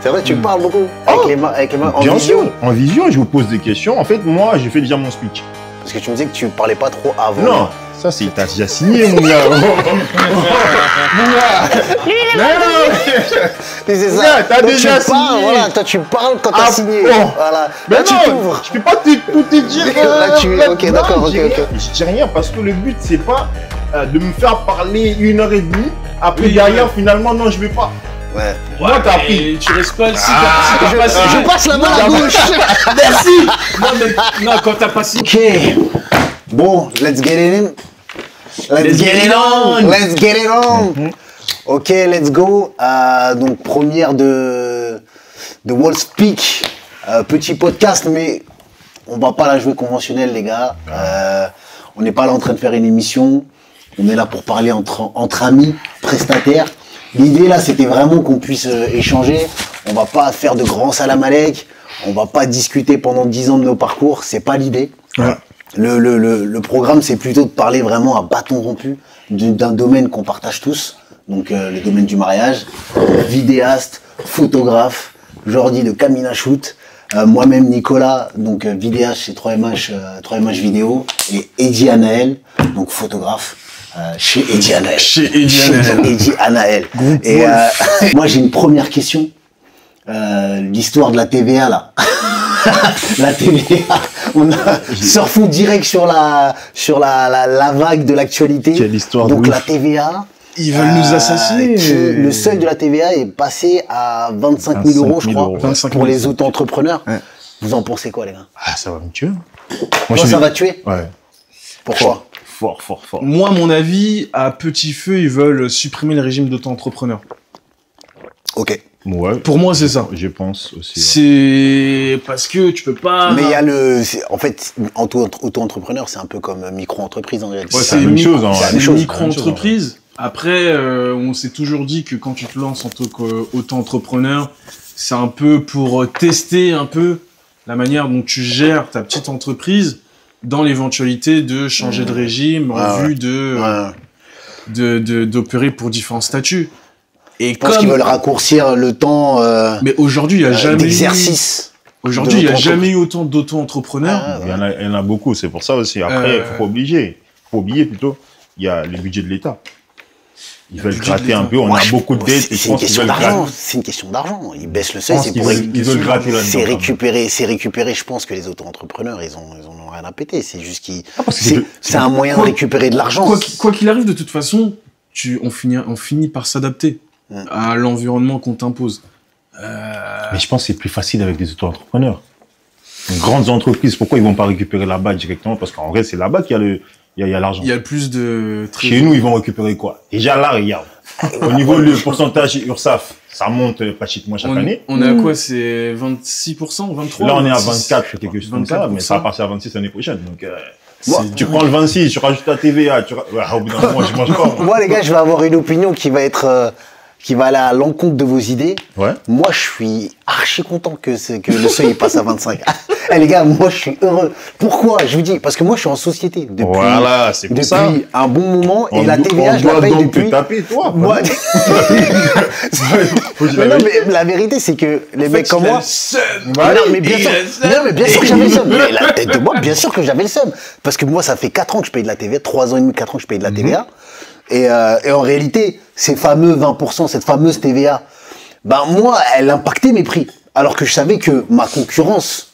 C'est vrai, tu parles beaucoup avec les mains en Bien visio. sûr, en visio, je vous pose des questions. En fait, moi, j'ai fait déjà mon speech. Parce que tu me disais que tu parlais pas trop avant. Non, ça, c'est, t'as déjà signé, mon gars. Mon gars. C'est ça. Ouais, t'as Donc, déjà tu parles, signé. voilà, toi tu parles quand t'as signé. Bon. Voilà. Mais Là tu non, t'ouvres. je peux pas tout te dire. Là, tu- ok, non, d'accord, je dis ok, rien. ok. Je dis rien parce que le but, c'est pas de me faire parler 1h30. Après, derrière, finalement, non, je vais pas. Ouais. Moi, t'as pris. Tu restes pas si Je passe la main à gauche. Merci. Non, mais non, quand t'as pas si. Ok. Bon, let's get it in. Let's get it on. Let's get it on. Ok, let's go. Donc première de Wall Speak. Petit podcast, mais on va pas la jouer conventionnelle, les gars. On n'est pas là en train de faire une émission. On est là pour parler entre amis, prestataires. L'idée là, c'était vraiment qu'on puisse échanger. On va pas faire de grands salam-alek. On va pas discuter pendant 10 ans de nos parcours. C'est pas l'idée. Ouais. Le programme, c'est plutôt de parler vraiment à bâton rompu d'un domaine qu'on partage tous. Donc le domaine du mariage. Vidéaste, photographe, Jordi de Camina Shoot. Moi-même Nicolas, donc vidéaste chez 3MH Vidéo. Et Eddie Anaël, donc photographe. Chez Eddie Anaël. Chez Eddie Anaël. Et moi j'ai une première question. L'histoire de la TVA là. La TVA. Surfons direct sur la vague de l'actualité. Quelle histoire Donc de la ouf. TVA. Ils veulent nous assassiner. Le seuil de la TVA est passé à 25 000 euros, je crois, 25 000 pour les auto-entrepreneurs. Ouais. Vous en pensez quoi, les gars? Ah, ça va me tuer. Toi, ça va tuer? Ouais. Pourquoi? Fort. Moi, à mon avis, à petit feu, ils veulent supprimer le régime d'auto-entrepreneur. Ok. Ouais. Pour moi, c'est ça. Je pense aussi. C'est parce que tu peux pas. Mais il y a en fait, auto-entrepreneur, c'est un peu comme micro-entreprise en réalité. Ouais, c'est la même une chose, hein, c'est la une même chose, micro-entreprise. Après, on s'est toujours dit que quand tu te lances en tant qu'auto-entrepreneur, c'est un peu pour tester un peu la manière dont tu gères ta petite entreprise dans l'éventualité de changer de régime en vue d'opérer pour différents statuts. Et Je pense qu'ils veulent raccourcir le temps mais aujourd'hui, il y a jamais d'exercice. Aujourd'hui, il n'y a jamais eu autant d'auto-entrepreneurs. Il y en a beaucoup, c'est pour ça aussi. Après, faut oublier plutôt, il y a le budget de l'État. Ils veulent gratter un peu, on a beaucoup de dettes. C'est une question d'argent. C'est une question d'argent. Ils baissent le seuil, c'est pour ils veulent gratter là-dedans. c'est récupérer. Je pense que les auto-entrepreneurs, ils en ont rien à péter. C'est juste c'est un moyen de récupérer de l'argent. Quoi qu'il arrive, de toute façon, on finit par s'adapter à l'environnement qu'on t'impose. Mais je pense que c'est plus facile avec des auto-entrepreneurs. Les grandes entreprises, pourquoi ils vont pas récupérer là-bas directement? Parce qu'en vrai, c'est là-bas qu'il y a l'argent. Il y a plus de... Chez nous, ils vont récupérer quoi? Déjà là, regarde. Au niveau du pourcentage URSSAF, ça monte pratiquement chaque année. On est à quoi? C'est 26%, 23%? Là, on est à 26, 24, quelque chose comme ça, mais ça va passer à 26 l'année prochaine. Donc, tu prends le 26, tu rajoutes ta TVA, au bout d'un moment, je mange pas. Moi, les gars, je vais avoir une opinion qui va aller à l'encontre de vos idées. Ouais. Moi, je suis archi content que le seuil passe à 25. Les gars, moi, je suis heureux. Pourquoi? Je vous dis, parce que moi, je suis en société depuis c'est pour ça. un bon moment, et la TVA, je la paye depuis. On doit taper, toi. Moi... mais la vérité, c'est que les mecs comme moi... Non, mais bien sûr que j'avais le seum. Mais la tête de moi, bien sûr que j'avais le seum. Parce que moi, ça fait 4 ans que je paye de la TVA, 3 ans et demi, 4 ans que je paye de la TVA. Et en réalité, ces fameux 20%, cette fameuse TVA, moi, elle impactait mes prix. Alors que je savais que ma concurrence,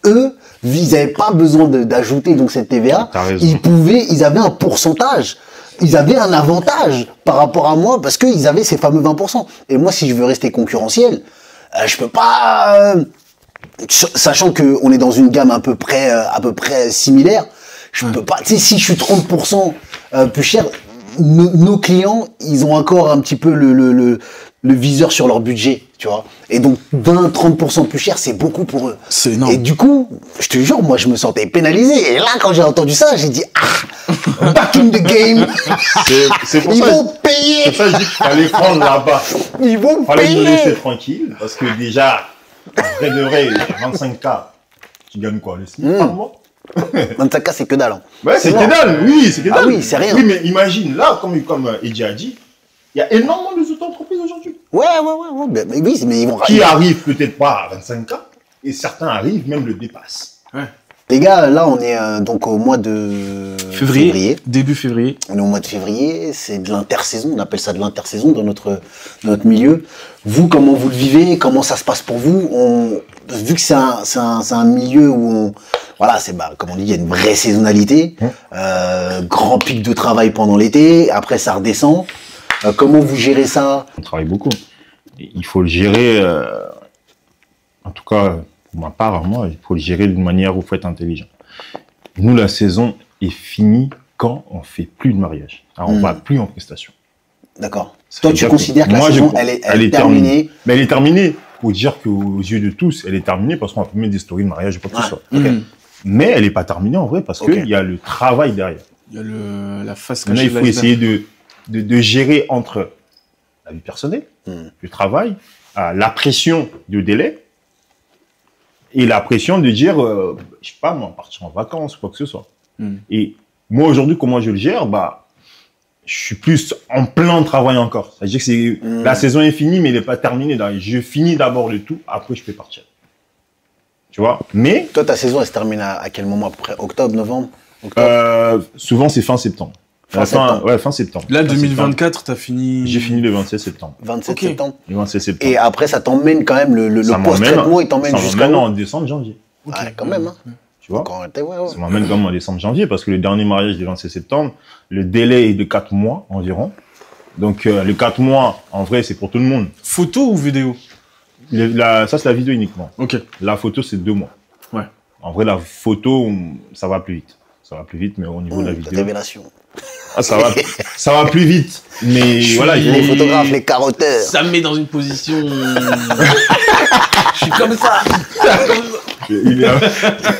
eux, ils n'avaient pas besoin d'ajouter donc cette TVA. Ils avaient un pourcentage. Ils avaient un avantage par rapport à moi parce qu'ils avaient ces fameux 20%. Et moi, si je veux rester concurrentiel, je peux pas, sachant que on est dans une gamme à peu près similaire, je peux pas, tu sais, si je suis 30% plus cher, nos clients, ils ont encore un petit peu le viseur sur leur budget, tu vois. Et donc, 20-30% plus cher, c'est beaucoup pour eux. C'est énorme. Et du coup, je te jure, moi, je me sentais pénalisé. Et là, quand j'ai entendu ça, j'ai dit, back in the game. C'est pour Ils ça. vont payer. C'est ça, je dis qu'il fallait prendre là-bas. Ils vont Fallait me laisser payer. tranquille, parce que déjà, en vrai de vrai, 25K, tu gagnes quoi, le SMIC par mois? 25K, c'est que dalle. Hein. Ouais, c'est que mort. dalle, oui, c'est que dalle. Ah oui, c'est rien. Oui, mais imagine, là, comme Eddie a dit, Il y a énormément de auto-entreprises aujourd'hui. Ouais. Mais oui, mais ils vont... Qui arrivent peut-être pas à 25 ans, et certains arrivent, même le dépassent. Ouais. Les gars, là, on est donc au mois de février. Début février. On est au mois de février, c'est de l'intersaison, on appelle ça de l'intersaison dans notre milieu. Vous, comment vous le vivez? Comment ça se passe pour vous? Vu que c'est un milieu où voilà, comme on dit, il y a une vraie saisonnalité, grand pic de travail pendant l'été, après ça redescend. Comment vous gérez ça? On travaille beaucoup. Il faut le gérer, en tout cas, pour ma part, moi, il faut le gérer d'une manière où il faut être intelligent. Nous, la saison est finie quand on fait plus de mariage. Alors, on va plus en prestation. D'accord. Toi, tu considères que la saison, elle est terminée? Mais elle est terminée. Faut dire qu'aux yeux de tous, elle est terminée parce qu'on va plus mettre des stories de mariage ou quoi que ce soit. Mais elle n'est pas terminée en vrai parce qu'il y a le travail derrière. Il y a la face cachée. Maintenant, il faut essayer de gérer entre la vie personnelle, le travail, la pression de délai et la pression de dire, je sais pas, moi, partir en vacances, quoi que ce soit. Et moi, aujourd'hui, comment je le gère? Je suis plus en plein travail encore. C'est-à-dire que la saison est finie, mais elle n'est pas terminée. Je finis d'abord le tout, après je peux partir. Tu vois? Mais... Toi, ta saison, elle se termine à quel moment? À peu près octobre, novembre? Souvent, c'est fin septembre. Fin septembre. Là, 2024, t'as fini... J'ai fini le 27 septembre. 27 septembre. Le 27 septembre. Et après, ça t'emmène quand même, le post-traitement, il t'emmène jusqu'à... Ça m'emmène en décembre, janvier. Ah, quand même, hein. Tu vois? Ça m'emmène quand même en décembre, janvier, parce que le dernier mariage du 27 septembre, le délai est de 4 mois environ. Donc, les 4 mois, en vrai, c'est pour tout le monde. Photo ou vidéo? Ça, c'est la vidéo uniquement. Ok. La photo, c'est 2 mois. Ouais. En vrai, la photo, ça va plus vite. Ça va plus vite, mais au niveau de la vidéo... Révélation. Ah, ça va plus vite. Mais voilà, les photographes, les carotteurs. Ça me met dans une position... Je suis comme ça.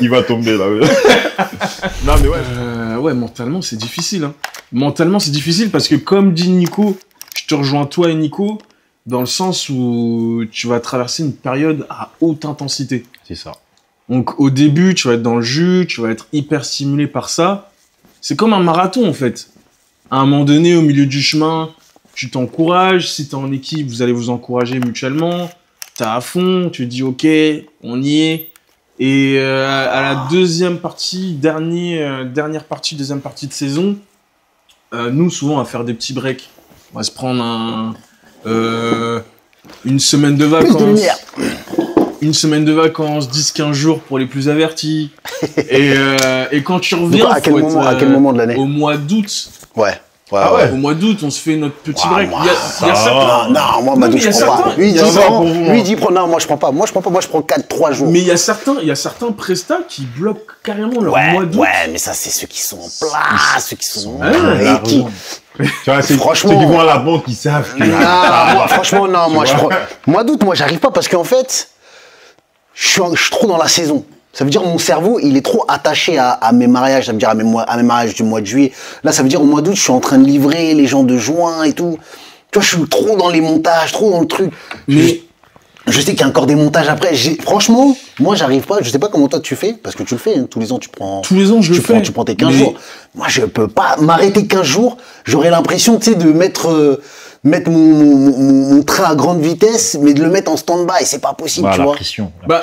Il va tomber là. Non mais ouais, mentalement c'est difficile. Hein. Mentalement c'est difficile parce que comme dit Nico, je te rejoins toi et Nico dans le sens où tu vas traverser une période à haute intensité. C'est ça. Donc au début tu vas être dans le jus, tu vas être hyper stimulé par ça. C'est comme un marathon en fait. À un moment donné au milieu du chemin, tu t'encourages. Si t'es en équipe, vous allez vous encourager mutuellement. T'es à fond, tu dis ok, on y est. Et à la deuxième partie, dernière partie, deuxième partie de saison, nous souvent on va faire des petits breaks. On va se prendre une semaine de vacances. Une semaine de vacances, 10-15 jours pour les plus avertis. Et quand tu reviens, à quel moment de l'année? Au mois d'août. Ouais. Au mois d'août, on se fait notre petit break. Il y a certains... Non, moi, je prends pas. Lui, il dit, non, moi, je prends pas. Moi, je prends 4-3 jours. Mais il y a certains prestats qui bloquent carrément leur mois d'août. Ouais, mais ça, c'est ceux qui sont en place, ceux qui sont... Franchement, ceux qui vont à la banque, ils savent que... Franchement, non, moi, je prends... Mois d'août, moi, j'arrive pas parce qu'en fait, je suis trop dans la saison. Ça veut dire que mon cerveau, il est trop attaché à mes mariages, ça veut dire à mes mariages du mois de juillet. Là, ça veut dire au mois d'août, je suis en train de livrer les gens de juin et tout. Tu vois, je suis trop dans les montages, trop dans le truc. Mais je sais qu'il y a encore des montages après. Franchement, moi, j'arrive pas. Je sais pas comment toi tu fais, parce que tu le fais. Hein. Tous les ans, tu prends. Tous les ans, je le fais. Tu prends tes 15 jours. Moi, je peux pas m'arrêter 15 jours. J'aurais l'impression, tu sais, de mettre mon train à grande vitesse, mais de le mettre en stand-by, c'est pas possible, tu vois. Pression. Moi,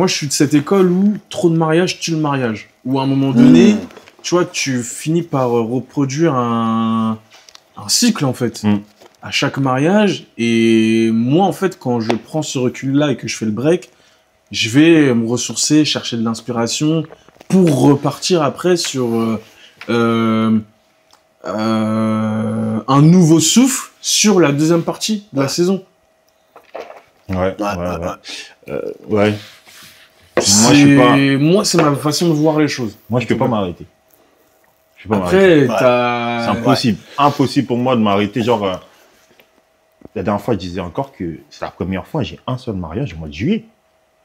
je suis de cette école où trop de mariage tue le mariage. Où à un moment donné, tu vois, tu finis par reproduire un cycle, en fait, à chaque mariage. Et moi, en fait, quand je prends ce recul-là et que je fais le break, je vais me ressourcer, chercher de l'inspiration pour repartir après sur... un nouveau souffle sur la deuxième partie de la saison. Ouais. Moi, c'est ma façon de voir les choses. Moi, je peux pas m'arrêter. Après, c'est impossible. Impossible pour moi de m'arrêter. Genre, la dernière fois, je disais encore que c'est la première fois, j'ai un seul mariage au mois de juillet.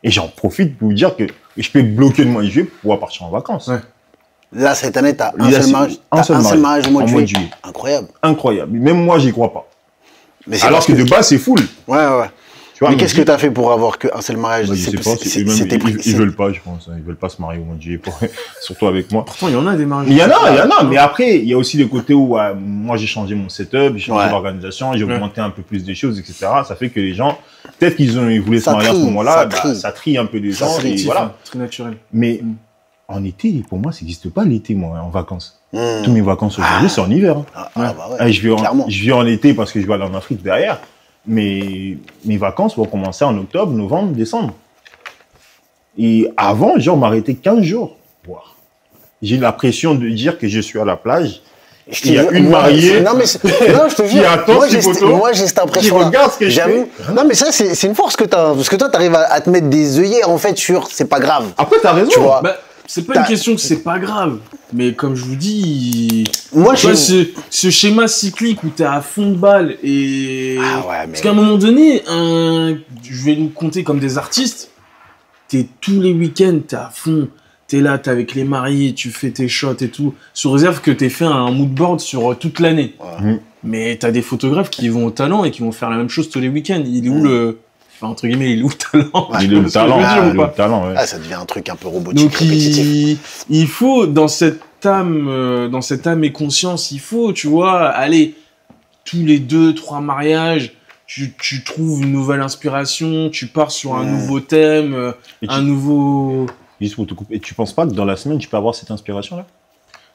Et j'en profite pour vous dire que je peux bloquer le mois de juillet pour pouvoir partir en vacances. Ouais. Là, cette année, t'as un seul mariage au mois de juillet. Incroyable. Incroyable. Même moi, j'y crois pas. Mais alors que de base, c'est full. Ouais. vois, Mais qu'est-ce que t'as fait pour avoir qu'un seul mariage? Bah, je sais pas, ils veulent pas, je pense. Ils veulent pas se marier au mois de juillet, surtout avec moi. Pourtant, il y en a des mariages. Il y en a, mais après, il y a aussi le côté où moi j'ai changé mon setup, j'ai changé l'organisation, j'ai augmenté un peu plus des choses, etc. Ça fait que les gens, peut-être qu'ils voulaient se marier à ce moment-là, ça trie un peu des gens, et voilà. Très naturel. Mais en été, pour moi, ça n'existe pas l'été, moi, en vacances. Tous mes vacances aujourd'hui, c'est en hiver. Je vis en été parce que je vais aller en Afrique derrière. Mais mes vacances vont commencer en octobre, novembre, décembre. Et avant, genre, m'arrêter 15 jours. Wow. J'ai la pression de dire que je suis à la plage. Il y a une mariée non, je te jure, moi j'ai cette impression. Qui regarde ce que je fais. Non, mais ça, c'est une force que tu as. Parce que toi, tu arrives à te mettre des œillères, en fait, sur c'est pas grave. Après, tu as raison. Tu vois. Bah, c'est pas une question que c'est pas grave. Mais comme je vous dis, moi, ce schéma cyclique où t'es à fond de balle et. Ah ouais, mais... Parce qu'à un moment donné, je vais nous compter comme des artistes. T'es tous les week-ends, t'es à fond. T'es là, t'es avec les mariés, tu fais tes shots et tout. Sous réserve que t'aies fait un mood board sur toute l'année. Ouais. Mais t'as des photographes qui vont au talent et qui vont faire la même chose tous les week-ends. Il est où le... Enfin, entre guillemets, il est où le talent? Il est où le talent, ouais. Ah, ça devient un truc un peu robotique. Donc, il faut, dans cette âme et conscience, il faut, tu vois, aller tous les 2-3 mariages, tu trouves une nouvelle inspiration, tu pars sur un nouveau thème, nouveau... Juste pour te couper, tu penses pas que dans la semaine, tu peux avoir cette inspiration-là?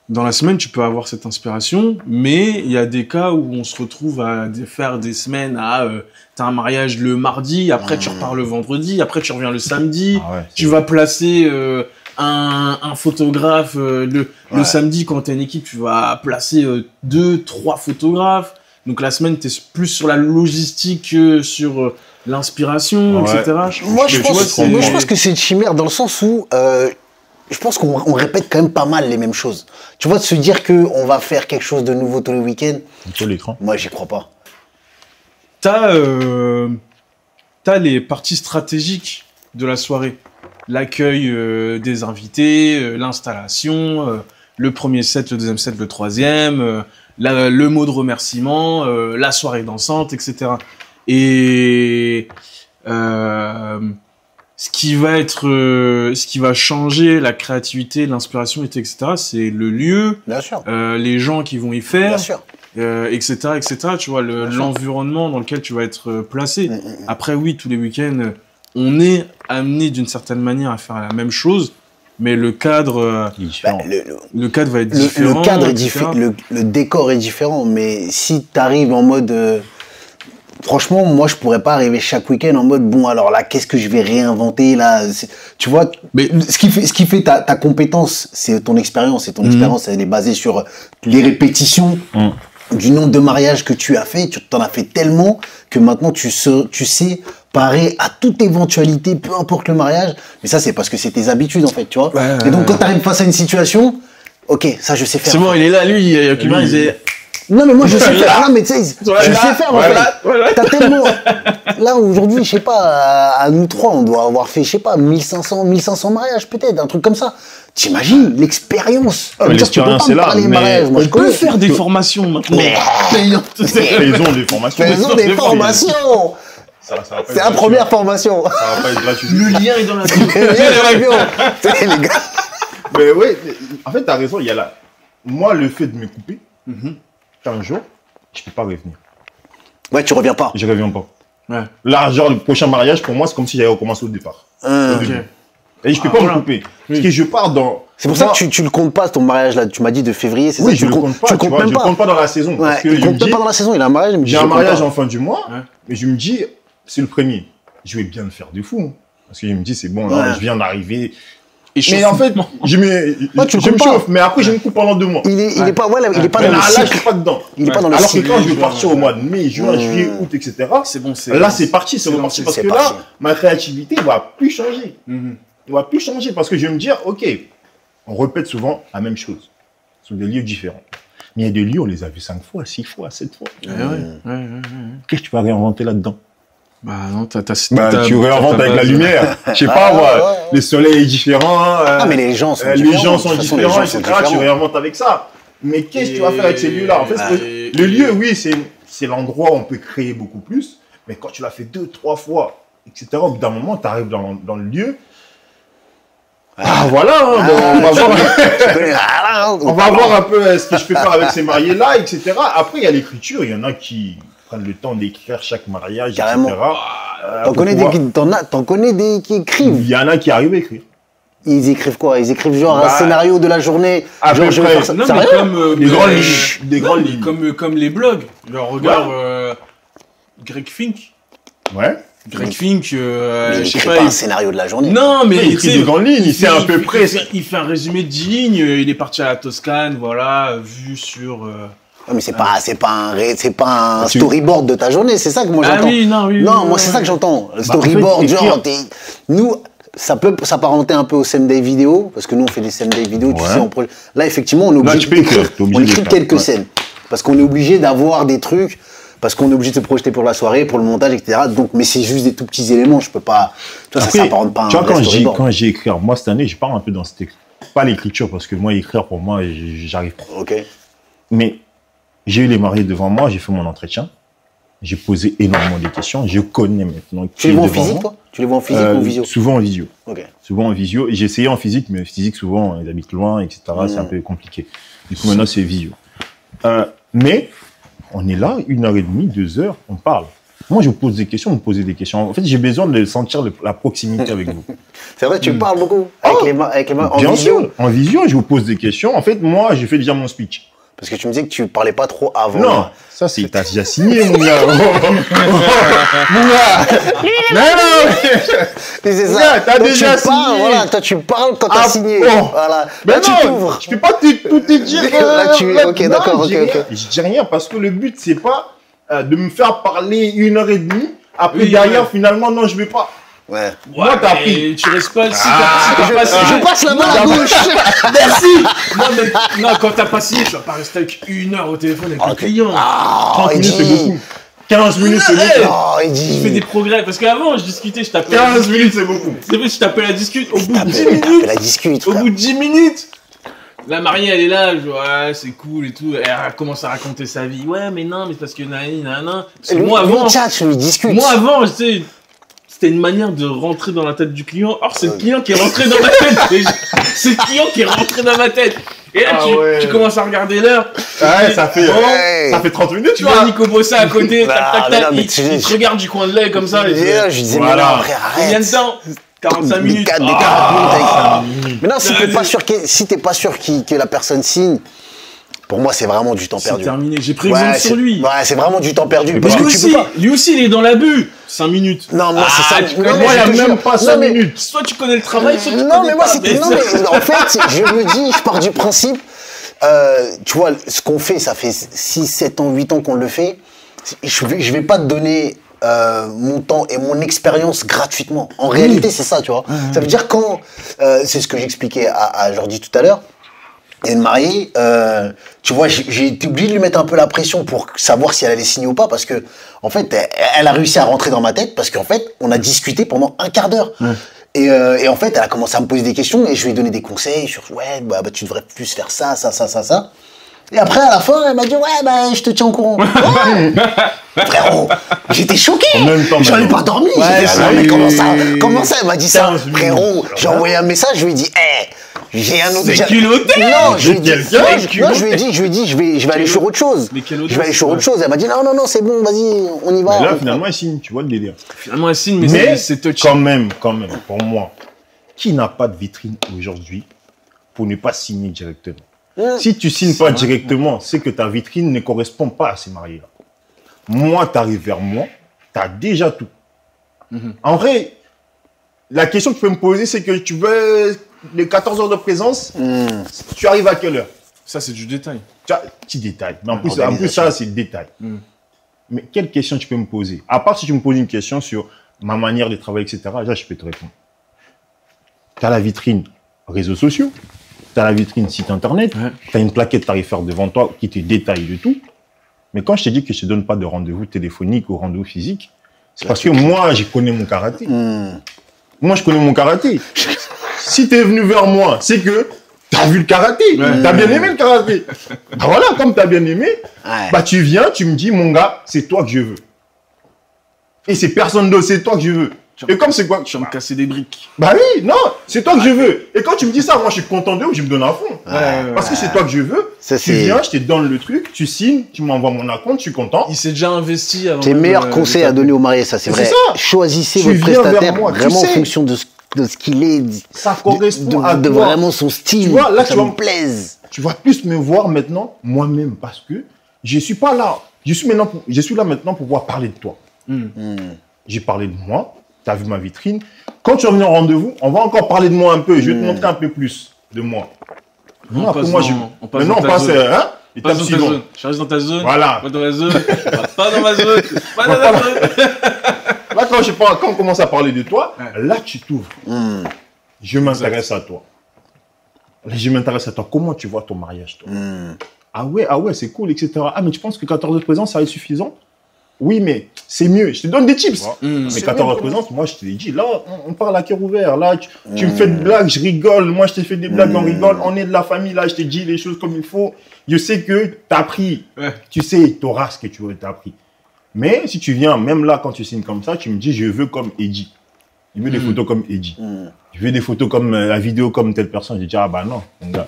Dans la semaine, tu peux avoir cette inspiration, mais il y a des cas où on se retrouve à faire des semaines à... t'as un mariage le mardi, après tu repars le vendredi, après tu reviens le samedi, tu vas placer un photographe le samedi quand t'as une équipe, tu vas placer 2-3 photographes. Donc la semaine, t'es plus sur la logistique que sur l'inspiration, etc. Moi, je pense que c'est une chimère dans le sens où... je pense qu'on répète quand même pas mal les mêmes choses. Tu vois, de se dire qu'on va faire quelque chose de nouveau tous les week-ends, moi, j'y crois pas. T'as les parties stratégiques de la soirée. L'accueil des invités, l'installation, le premier set, le deuxième set, le troisième, le mot de remerciement, la soirée dansante, etc. Et... ce qui va changer la créativité, l'inspiration, etc., c'est le lieu, bien sûr, les gens qui vont y faire, bien sûr, etc., tu vois, l'environnement dans lequel tu vas être placé. Après, oui, tous les week-ends, on est amené d'une certaine manière à faire la même chose, mais le cadre, le cadre va être différent. Le cadre est différent, le décor est différent, mais si tu arrives en mode... Franchement, moi, je pourrais pas arriver chaque week-end en mode bon, alors là, qu'est-ce que je vais réinventer là? Tu vois, mais ce qui fait ta compétence, c'est ton expérience. Et ton expérience, elle est basée sur les répétitions du nombre de mariages que tu as fait. Tu t'en as fait tellement que maintenant, tu sais parer à toute éventualité, peu importe le mariage. Mais ça, c'est parce que c'est tes habitudes, en fait, tu vois. Et donc, quand tu arrives face à une situation, ok, ça, je sais faire. C'est bon, il est là, lui, il est... Non, mais moi, je sais faire. Non, mais tu sais, je sais faire, en fait. T'as tellement... Là, aujourd'hui, je sais pas, à nous trois, on doit avoir fait, je sais pas, 1500 mariages, peut-être, un truc comme ça. T'imagines l'expérience. L'expérience, c'est là. On peut faire des formations, maintenant. Faisons des formations. Faisons des formations. C'est la première formation. Ça va pas être gratuit. Le lien est dans la bio. Le lien est dans la bio. Les gars. Mais oui, en fait, t'as raison, il y a là. Moi, le fait de me couper, 15 jours, je peux pas revenir. Ouais, tu reviens pas. Je reviens pas. Ouais. Là, genre, le prochain mariage, pour moi, c'est comme si j'avais recommencé au départ. Et je peux pas me couper. Parce que je pars dans... C'est pour ça que tu le comptes pas, ton mariage, là. Tu m'as dit de février, c'est ça? Oui, je le compte pas. Tu le comptes même pas. Je le compte pas dans la saison. Ouais, il compte même pas dans la saison, il a un mariage. J'ai un mariage en fin du mois, mais je me dis, c'est le premier. Je vais bien le faire de fou. Parce que je me dis, c'est bon, là, je viens d'arriver. Mais en fait, je me chauffe, mais après je me coupe pendant 2 mois. Il est pas, voilà, il est pas dans le cycle. Là, je suis pas dedans. Il est pas dans le Alors que quand je vais partir au mois de mai, juin, juillet, août, etc. C'est bon, là, c'est parti, c'est reparti. Parce que là, ma créativité va plus changer. Elle va plus changer parce que je vais me dire, ok, on répète souvent la même chose sur des lieux différents. Mais il y a des lieux, on les a vus 5 fois, 6 fois, 7 fois. Qu'est-ce que tu vas réinventer là-dedans? Bah non, tu réinventes avec la lumière. Je sais pas, moi, le soleil est différent. Mais les gens sont différents, etc. Tu réinventes avec ça. Mais qu'est-ce que tu vas faire avec ces lieux-là? En fait, le lieu, oui, c'est l'endroit où on peut créer beaucoup plus. Mais quand tu l'as fait 2, 3 fois, etc., au bout d'un moment, tu arrives dans le lieu. Ah, voilà, hein, bon, on va voir un peu ce que je peux faire avec ces mariés-là, etc. Après, il y a l'écriture, il y en a qui prennent le temps d'écrire chaque mariage, Carrément. etc. T'en connais des qui écrivent. Il y en a qui arrivent à écrire. Ils écrivent quoi? Ils écrivent genre un scénario de la journée. À peu Je vais près. faire ça. Non, Sérieux? mais comme Des grandes lignes. Des grandes lignes. comme les blogs. Genre, regarde Greg Fink. Ouais. Greg Fink, Mais je il sais écrit pas. pas un scénario de la journée. Non, mais Il écrit des grandes lignes, il sait à peu près. Il fait un résumé de 10 lignes. Il est parti à la Toscane, voilà, vu sur. Ouais, mais c'est pas un storyboard de ta journée, c'est ça que moi Ah j'entends. oui, non, oui. Non, oui, moi c'est ça que j'entends. Le en storyboard, fait, genre, nous, ça peut s'apparenter un peu au same day vidéo, parce que nous on fait des same day vidéo, tu Ouais. sais, là effectivement on est obligé tu peux écrire, d'écrire, t'es obligé on écrit d'écrire, quelques ouais. scènes, parce qu'on est obligé d'avoir des trucs, parce qu'on est obligé de se projeter pour la soirée, pour le montage, etc. Donc, mais c'est juste des tout petits éléments, je peux pas, tu vois, ça Après, s'apparente pas à un tu vois, vrai storyboard. quand j'ai écrit, moi cette année, je pars un peu dans cette pas l'écriture, parce que moi, écrire pour moi, j'arrive pas. Ok. Mais j'ai eu les mariés devant moi, j'ai fait mon entretien, j'ai posé énormément de questions, je connais maintenant. Tu les vois en physique, toi? Tu les vois en physique ou en visio? Souvent en visio. Ok. Souvent en visio. J'ai essayé en physique, mais physique, souvent, ils habitent loin, etc. C'est un peu compliqué. Du coup, maintenant, c'est visio. Mais on est là, 1h30, 2 heures, on parle. Moi, je vous pose des questions, vous me posez des questions. En fait, j'ai besoin de sentir la proximité avec vous. C'est vrai, tu parles beaucoup avec les mains en Bien visio. sûr, en visio, je vous pose des questions. En fait, moi, j'ai fait déjà mon speech. Parce que tu me disais que tu parlais pas trop avant. Non, ça, c'est, t'as déjà signé, mon gars. Mon gars. Non. C'est Ouais, ça. t'as Donc, déjà tu parles, signé. voilà, toi tu parles quand t'as Ah, signé. bon. Voilà. Mais Là, tu non, t'ouvres. je peux pas tout te dire. Là, ok, non, d'accord, je dis ok, rien. ok. Je dis rien parce que le but, c'est pas de me faire parler 1h30. Après, Oui, derrière, ouais. finalement, non, je vais pas. Ouais. Moi, t'as mais pris. tu restes pas si t'as pas signé. Je passe la main à gauche. Merci. Non, quand t'as pas signé, tu vas pas rester avec 1 heure au téléphone avec le client. 30 il minutes, c'est dit. beaucoup. 15 minutes, c'est beaucoup. Oh, il Tu fais des dit. progrès. Parce qu'avant, je discutais, je t'appelais. 15 minutes, c'est beaucoup. C'est vrai, je t'appelle à discute. Au bout de 10 T'appelles minutes. la discute, Au frère. bout de 10 minutes. La mariée, elle est là, je dis, ouais, c'est cool et tout. Elle commence à raconter sa vie. Ouais, mais non, mais c'est parce que nanana. Parce que Lui, moi, avant, lui, tchatche, lui discute. moi, avant, tu sais, c'était une manière de rentrer dans la tête du client. Or, c'est le client qui est rentré dans ma tête. déjà. C'est le client qui est rentré dans ma tête. Et là, Ah tu, ouais. tu commences à regarder l'heure. Ouais, ça fait, Ouais. ça fait 30 minutes, Tu vois Nico Bossa à côté, Bah, tac, tac, mais tac. non, mais Il tu- il te regarde du coin de l'œil comme ça. Et là, je disais, mais Voilà. non, frère, Combien arrête. de temps 45 Des minutes. 40 minutes Ah, avec- Mais non, si t'es pas sûr que la personne signe, pour moi, c'est vraiment du temps c'est perdu. terminé. J'ai pris exemple c'est- sur lui. Ouais, c'est vraiment du temps perdu. Parce Parce que que tu peux pas. lui aussi, il est dans l'abus. 5 minutes. Non, moi, c'est ça. tu Non, connais, mais moi, il y je a te même jure. pas Non, 5 mais- minutes. Soit tu connais le travail, soit tu Non, connais mais moi, pas. c'était. Non, mais en fait, je me dis, je pars du principe, tu vois, ce qu'on fait, ça fait 6, 7 ans, 8 ans qu'on le fait. Je vais pas te donner mon temps et mon expérience gratuitement. En réalité, c'est ça, tu vois. Ça veut dire quand. C'est ce que j'expliquais à Jordi tout à l'heure. Il y a une mariée, tu vois, j'ai été obligé de lui mettre un peu la pression pour savoir si elle allait signer ou pas, parce que, en fait, elle a réussi à rentrer dans ma tête, parce qu'en fait, on a discuté pendant un quart d'heure. Et en fait, elle a commencé à me poser des questions, et je lui ai donné des conseils sur, ouais, bah tu devrais plus faire ça. Et après, à la fin, elle m'a dit, ouais, bah, je te tiens au courant. Ouais. Frérot, j'étais choqué. En même temps, J'en ai maintenant. pas dormi. Ouais, J'étais, ah non, mais c'est- comment ça, elle m'a dit ça? 15 minutes. Frérot, j'ai envoyé un message, je lui ai dit, j'ai un autre. C'est culotté. Non, je lui ai dit, Quelqu'un, non, je lui ai dit, je vais aller sur autre chose. Mais quelle Je vais aller sur autre audace, chose. Elle m'a dit, non, c'est bon, vas-y, on y va. Mais là, finalement, il signe, tu vois le délire. Finalement, elle signe, mais Mais, c'est touchy. quand même, pour moi, qui n'a pas de vitrine aujourd'hui pour ne pas signer directement? Si tu signes pas directement, c'est que ta vitrine ne correspond pas à ces mariés-là. Moi, tu arrives vers moi, tu as déjà tout. En vrai, la question que tu peux me poser, c'est que tu veux les 14 heures de présence, tu arrives à quelle heure? Ça, c'est du détail. Tu as petit détail. Mais en plus, Organisation. ça, c'est le détail. Mais quelle question tu peux me poser? À part si tu me poses une question sur ma manière de travailler, etc., là, je peux te répondre. Tu as la vitrine réseaux sociaux, tu as la vitrine site internet, Ouais. tu as une plaquette tarifaire devant toi qui te détaille de tout. Mais quand je te dis que je ne te donne pas de rendez-vous téléphonique ou rendez-vous physique, c'est parce que moi, je connais mon karaté. Moi, je connais mon karaté. Si tu es venu vers moi, c'est que tu as vu le karaté. Tu as bien aimé le karaté. Bah voilà, comme tu as bien aimé, Ouais. bah tu viens, tu me dis, mon gars, c'est toi que je veux. Et c'est personne d'autre, c'est toi que je veux. Et comme c'est quoi? Tu vas me casser des briques. Bah oui, non, c'est toi que je veux. Et quand tu me dis ça, moi je suis content de ouf, je me donne à fond. Parce que c'est toi que je veux. Ça, Tu viens, je te donne le truc, tu signes, tu m'envoies mon compte, je suis content. Il s'est déjà investi avant. C'est le meilleur conseil à donner aux mariés, ça, c'est vrai. ça. Choisissez Tu votre viens vers prestataire moi, tu vraiment en sais. fonction de ce qu'il est, Ça correspond à de toi. vraiment son style. Tu vois, là, ça tu me vas- plaise. Tu vas plus me voir maintenant moi-même parce que je suis pas là. Je suis là maintenant pour pouvoir parler de toi. J'ai parlé de moi, tu as vu ma vitrine. Quand tu reviens au rendez-vous, on va encore parler de moi un peu. Je vais te montrer un peu plus de moi. On Après, passe moi, maintenant, on passe, hein, Passe étape dans ta suivante. zone. Je reste dans ta zone. Voilà. Pas dans ma zone. Pas dans ma zone. Pas dans ma zone. Là, quand on commence à parler de toi, là, tu t'ouvres. Je m'intéresse à toi. Là, je m'intéresse à toi. Comment tu vois ton mariage, toi? Ah ouais, c'est cool, etc. Ah, mais tu penses que 14 heures de présence, ça va être suffisant? Oui, mais c'est mieux. Je te donne des tips. Mais 14 heures de présence, moi, je te l'ai dit. Là, on parle à cœur ouvert. Là, tu me fais des blagues, je rigole. Moi, je t'ai fait des blagues, on rigole. On est de la famille, là, je t'ai dit les choses comme il faut. Je sais que tu as appris. Ouais. Tu sais, tu auras ce que tu as appris. Mais si tu viens, même là, quand tu signes comme ça, tu me dis, je veux comme Eddie. Je veux des photos comme Eddie. Je veux des photos comme la vidéo comme telle personne. Je dis, ah bah non, mon gars.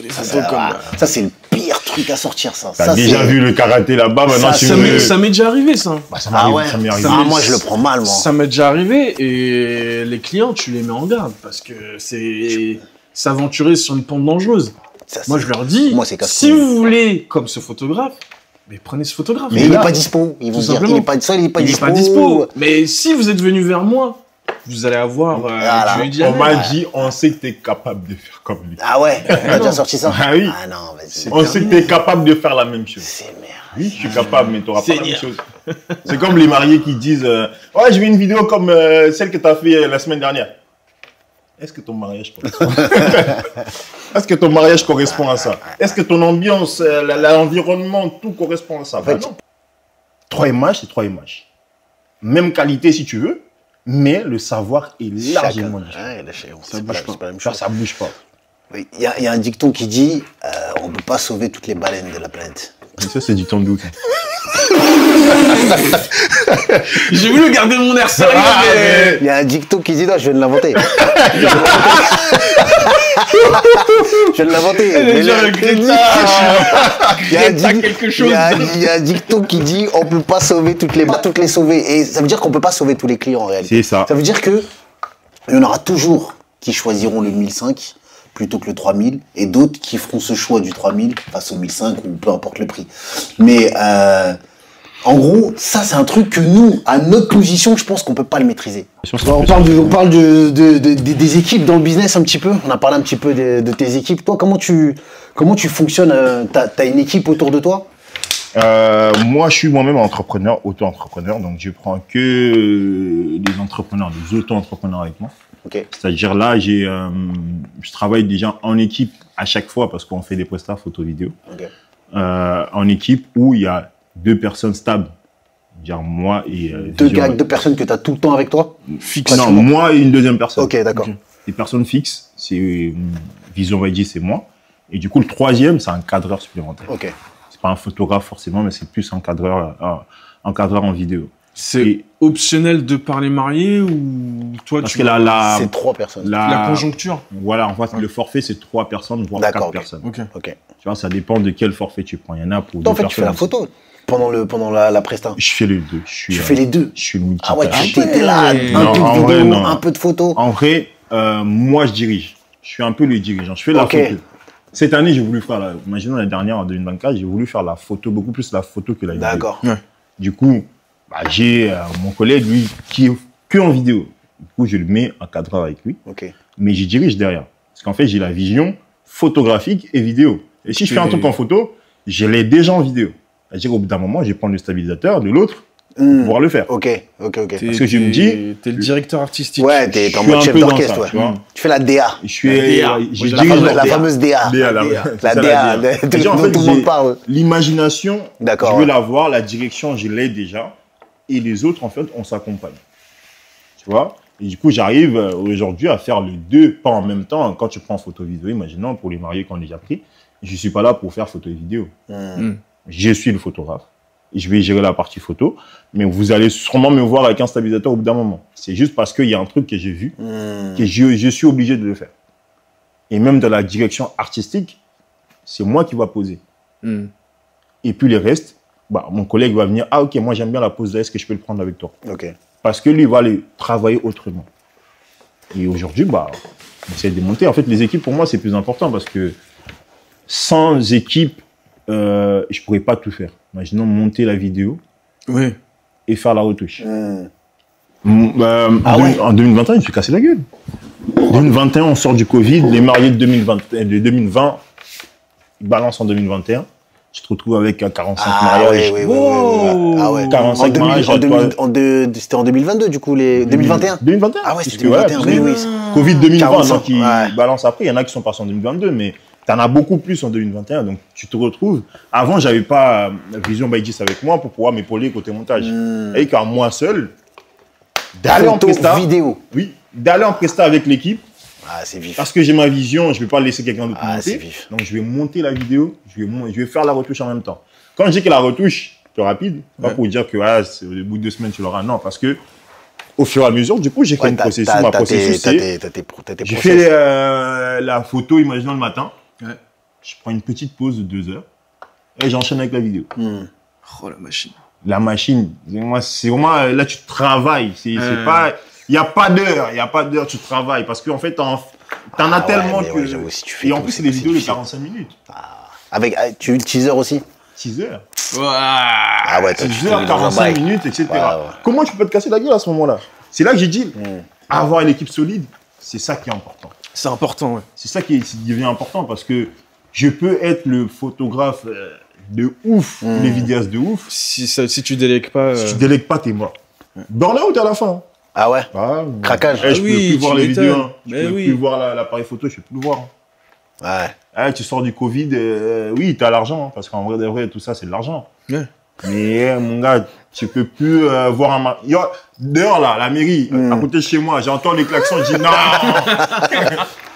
Ça, c'est le pire truc à sortir, ça. T'as Ça, déjà c'est- vu le karaté là-bas, maintenant tu veux... Ça m'est déjà arrivé, ça. Bah, ça Ah m'arrive, ouais. ça m'est arrivé. Ah, moi, je le prends mal, moi. Ça m'est déjà arrivé et les clients, tu les mets en garde parce que c'est s'aventurer sur une pente dangereuse. Ça, Moi, c'est- je leur dis, Moi, c'est si casse-couille. vous voulez, comme ce photographe, mais prenez ce photographe. Mais il n'est pas dispo. Ils vont Tout se dire, simplement. il est pas, soit il est pas Il dispo. n'est pas dispo. Mais si vous êtes venu vers moi, vous allez avoir Voilà. du Eddie On Halal. m'a dit, on sait que tu es capable de faire comme lui. Ah ouais, on a déjà sorti ça. Ah oui. Ah non, vas-y. On sait que tu es capable de faire la même chose. C'est merde. Oui, je suis capable, mais tu n'auras pas la même Seigneur. chose. C'est comme les mariés qui disent, ouais, je veux une vidéo comme celle que tu as fait la semaine dernière. Est-ce que ton mariage correspond Est-ce que ton mariage correspond à ça? Est-ce que ton ambiance, l'environnement, tout correspond à ça? fait, non. 3 images, c'est 3 images. Même qualité si tu veux, mais le savoir est largement différent. Ouais, là, c'est bouge pas, pas. c'est pas la même Ça, chose. ça bouge pas. Oui, il y a un dicton qui dit on ne peut pas sauver toutes les baleines de la planète. Mais ça, c'est du temps de doute. J'ai voulu garder mon air sérieux, mais... Il y a un dicton qui dit non, je viens de l'inventer. Je viens de l'inventer. Mais Déjà, là, le Greta, il y a un Greta dic- quelque chose. il y a un dicton qui dit on peut pas sauver toutes les sauver. Et ça veut dire qu'on peut pas sauver tous les clients en réalité. C'est ça. Ça veut dire que il y en aura toujours qui choisiront le 1005 plutôt que le 3000 et d'autres qui feront ce choix du 3000 face au 1005 ou peu importe le prix. Mais en gros, ça c'est un truc que nous, à notre position, je pense qu'on peut pas le maîtriser. On parle des équipes dans le business un petit peu. On a parlé un petit peu de tes équipes. Toi, comment tu fonctionnes? T'as une équipe autour de toi? Moi, je suis moi-même entrepreneur, auto-entrepreneur, donc je prends que des entrepreneurs, des auto-entrepreneurs avec moi. Ok. C'est-à-dire là, je travaille déjà en équipe à chaque fois parce qu'on fait des prestats photo-vidéo. Ok. En équipe où il y a 2 personnes stables. Dire moi et Deux personnes que tu as tout le temps avec toi? Non, moi et une deuxième personne. Ok, d'accord. Les personnes fixes, c'est Vision YG, c'est moi. Et du coup, le 3e, c'est un cadreur supplémentaire. Ok. C'est pas un photographe forcément, mais c'est plus un cadreur en vidéo. C'est Et- optionnel de parler marié ou toi Parce tu que la C'est 3 personnes. la conjoncture. Voilà, en fait, le forfait, c'est 3 personnes, voire 4 D'accord, ok. personnes. Ok. Ok. Tu vois, ça dépend de quel forfait tu prends. Il y en a pour Toi, en 2 fait, tu fais la personnes. photo pendant la presta. Je fais les deux. Tu fais les deux. Je suis le multitâche. Ah ouais, tu étais là, un Non, peu de en vidéo, vrai, non. un peu de photo. En vrai, moi, je dirige. Je suis un peu le dirigeant. Je fais la Ok. photo. Cette année, j'ai voulu faire imaginons l'année dernière, en 2024, j'ai voulu faire la photo, beaucoup plus la photo que la vidéo. D'accord. Du coup, j'ai mon collègue, lui, qui est que en vidéo. Du coup, je le mets en cadreur avec lui. Ok. Mais j'y dirige derrière. Parce qu'en fait, j'ai la vision photographique et vidéo. Et si je fais un truc en photo, je l'ai déjà en vidéo. C'est-à-dire qu'au bout d'un moment, je vais prendre le stabilisateur de l'autre pour pouvoir le faire. Ok. Parce que je me dis- T'es le directeur artistique. Ouais, t'es en Je suis mode un chef peu dans d'orchestre, ça, ouais. tu vois. Tu fais la DA. Je suis, DA. je La dirige La DA. fameuse DA. DA, La c'est La ça, DA, Déjà, en dont fait, tout le monde j'ai parle. l'imagination, D'accord, je veux ouais. l'avoir, la direction, je l'ai déjà. Et les autres, en fait, on s'accompagne. Tu vois? Et du coup, j'arrive aujourd'hui à faire les deux, pas en même temps. Quand tu prends photo vidéo, imaginons pour les mariés qu'on a déjà pris, je ne suis pas là pour faire photo et vidéo. Je suis le photographe. et je vais gérer la partie photo. Mais vous allez sûrement me voir avec un stabilisateur au bout d'un moment. C'est juste parce qu'il y a un truc que j'ai vu, que je suis obligé de le faire. Et même dans la direction artistique, c'est moi qui va poser. Et puis les restes, bah, mon collègue va venir, ah ok, moi j'aime bien la pose là, est-ce que je peux le prendre avec toi? Ok. Parce que lui, il va aller travailler autrement. Et aujourd'hui, bah, on essaie de monter. En fait, les équipes, pour moi, c'est plus important parce que sans équipe, je ne pourrais pas tout faire. Imaginons monter la vidéo et faire la retouche. En 2021, je me suis cassé la gueule. En 2021, on sort du Covid. Les mariés de 2020, ils balancent en 2021. Tu te retrouves avec 45 mariages. Oui. Ah ouais. 45 mariages. C'était en 2022, du coup, les 2021. 2021. Ah ouais, c'était 2021. Oui. Covid 2020, 45, donc ils balancent après. Il y en a qui sont passés en 2022, mais tu en as beaucoup plus en 2021. Donc tu te retrouves. Avant, j'avais pas Vision by 10 avec moi pour pouvoir m'épauler côté montage. Et qu'à moi seul, d'aller en presta. Vidéo. Oui, d'aller en presta avec l'équipe. Ah, c'est vif. Parce que j'ai ma vision, je ne vais pas laisser quelqu'un d'autre monter. C'est vif. Donc, je vais monter la vidéo, je vais faire la retouche en même temps. Quand je dis que la retouche, c'est rapide, pas pour dire que au bout de 2 semaines, tu l'auras. Non, parce que au fur et à mesure, du coup, j'ai fait une processus. Ma processus, je fais la photo, imaginons le matin. Je prends une petite pause de 2 heures et j'enchaîne avec la vidéo. Oh, la machine. La machine, c'est vraiment, là, tu travailles. C'est pas... Il n'y a pas d'heure, tu travailles. Parce qu'en fait, t'en as tellement que... Si tu fais et en plus, c'est des vidéos de 45 minutes. Avec, tu veux le teaser aussi? 6 heures. Ah ouais, 6 heures, 45 minutes, etc. Comment tu peux te casser la gueule à ce moment-là? C'est là que j'ai dit, avoir une équipe solide, c'est ça qui est important. C'est important, ouais. C'est ça qui devient important parce que je peux être le photographe de ouf, les vidéastes de ouf. Si tu délègues pas... Si tu délègues pas, t'es mort. Burn-out à la fin. Ah ouais? Craquage. Je peux plus voir les vidéos. Hein. Je peux plus voir l'appareil photo, je peux plus le voir. Tu sors du Covid, oui, tu as l'argent, hein, parce qu'en vrai, de vrai, tout ça, c'est de l'argent. Mais mon gars, tu peux plus voir un... Dehors, là, la mairie, à côté de chez moi, j'entends les klaxons, je dis non.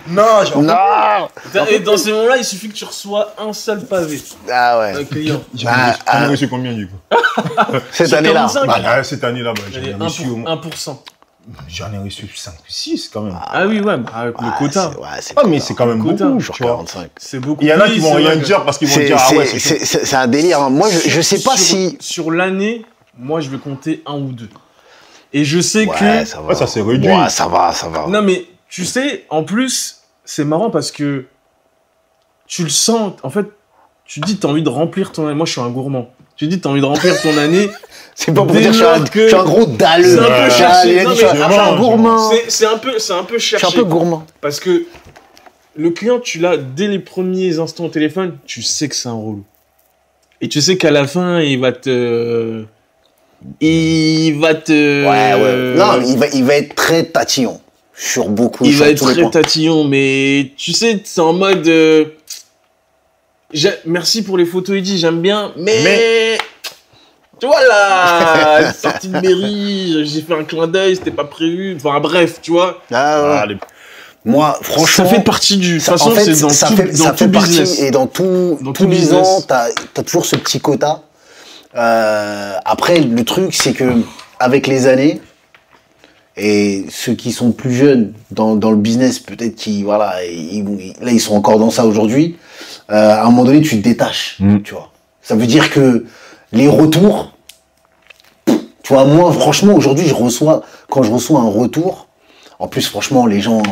Non. Et dans ces moments-là, il suffit que tu reçois un seul pavé. Ah ouais. Un client. J'en ai reçu combien, du coup? Cette année-là. Cette année-là, j'en ai reçu 1%. J'en ai reçu 5 ou 6 quand même. Ah oui, ouais, avec le quota. Mais c'est quand même beaucoup. Genre 45. C'est beaucoup. Il y en a qui vont rien dire parce qu'ils vont dire ah ouais. C'est un délire. Moi, je sais pas si. Sur l'année, moi, je vais compter 1 ou 2. Et je sais que. Ça s'est réduit. Ouais, ça va. Non, mais tu sais, en plus, c'est marrant parce que tu le sens. En fait, tu dis, t'as envie de remplir ton année. Moi, je suis un gourmand. Tu dis, t'as envie de remplir ton année. C'est pas pour dire que je suis un gros dalleux. C'est un peu cherché. Je suis un gourmand. C'est un peu cherché. Je suis un peu gourmand. Parce que le client, tu l'as dès les premiers instants au téléphone, tu sais que c'est un relou. Et tu sais qu'à la fin, il va te... Ouais. Non, il va être très tatillon. Sur beaucoup. Il va être très tatillon, mais tu sais, c'est en mode... Merci pour les photos, Eddy, j'aime bien, mais... Tu vois là, sortie de mairie, j'ai fait un clin d'œil, c'était pas prévu. Enfin bref, tu vois. Moi, franchement, ça fait partie du. De toute façon, c'est dans tout business. Et dans tout business, t'as toujours ce petit quota. Après, le truc, c'est que avec les années, et ceux qui sont plus jeunes dans le business, peut-être qui là ils sont encore dans ça aujourd'hui. À un moment donné, tu te détaches, tu vois. Ça veut dire que les retours, tu vois, moi, franchement, aujourd'hui, quand je reçois un retour, en plus, franchement, les gens,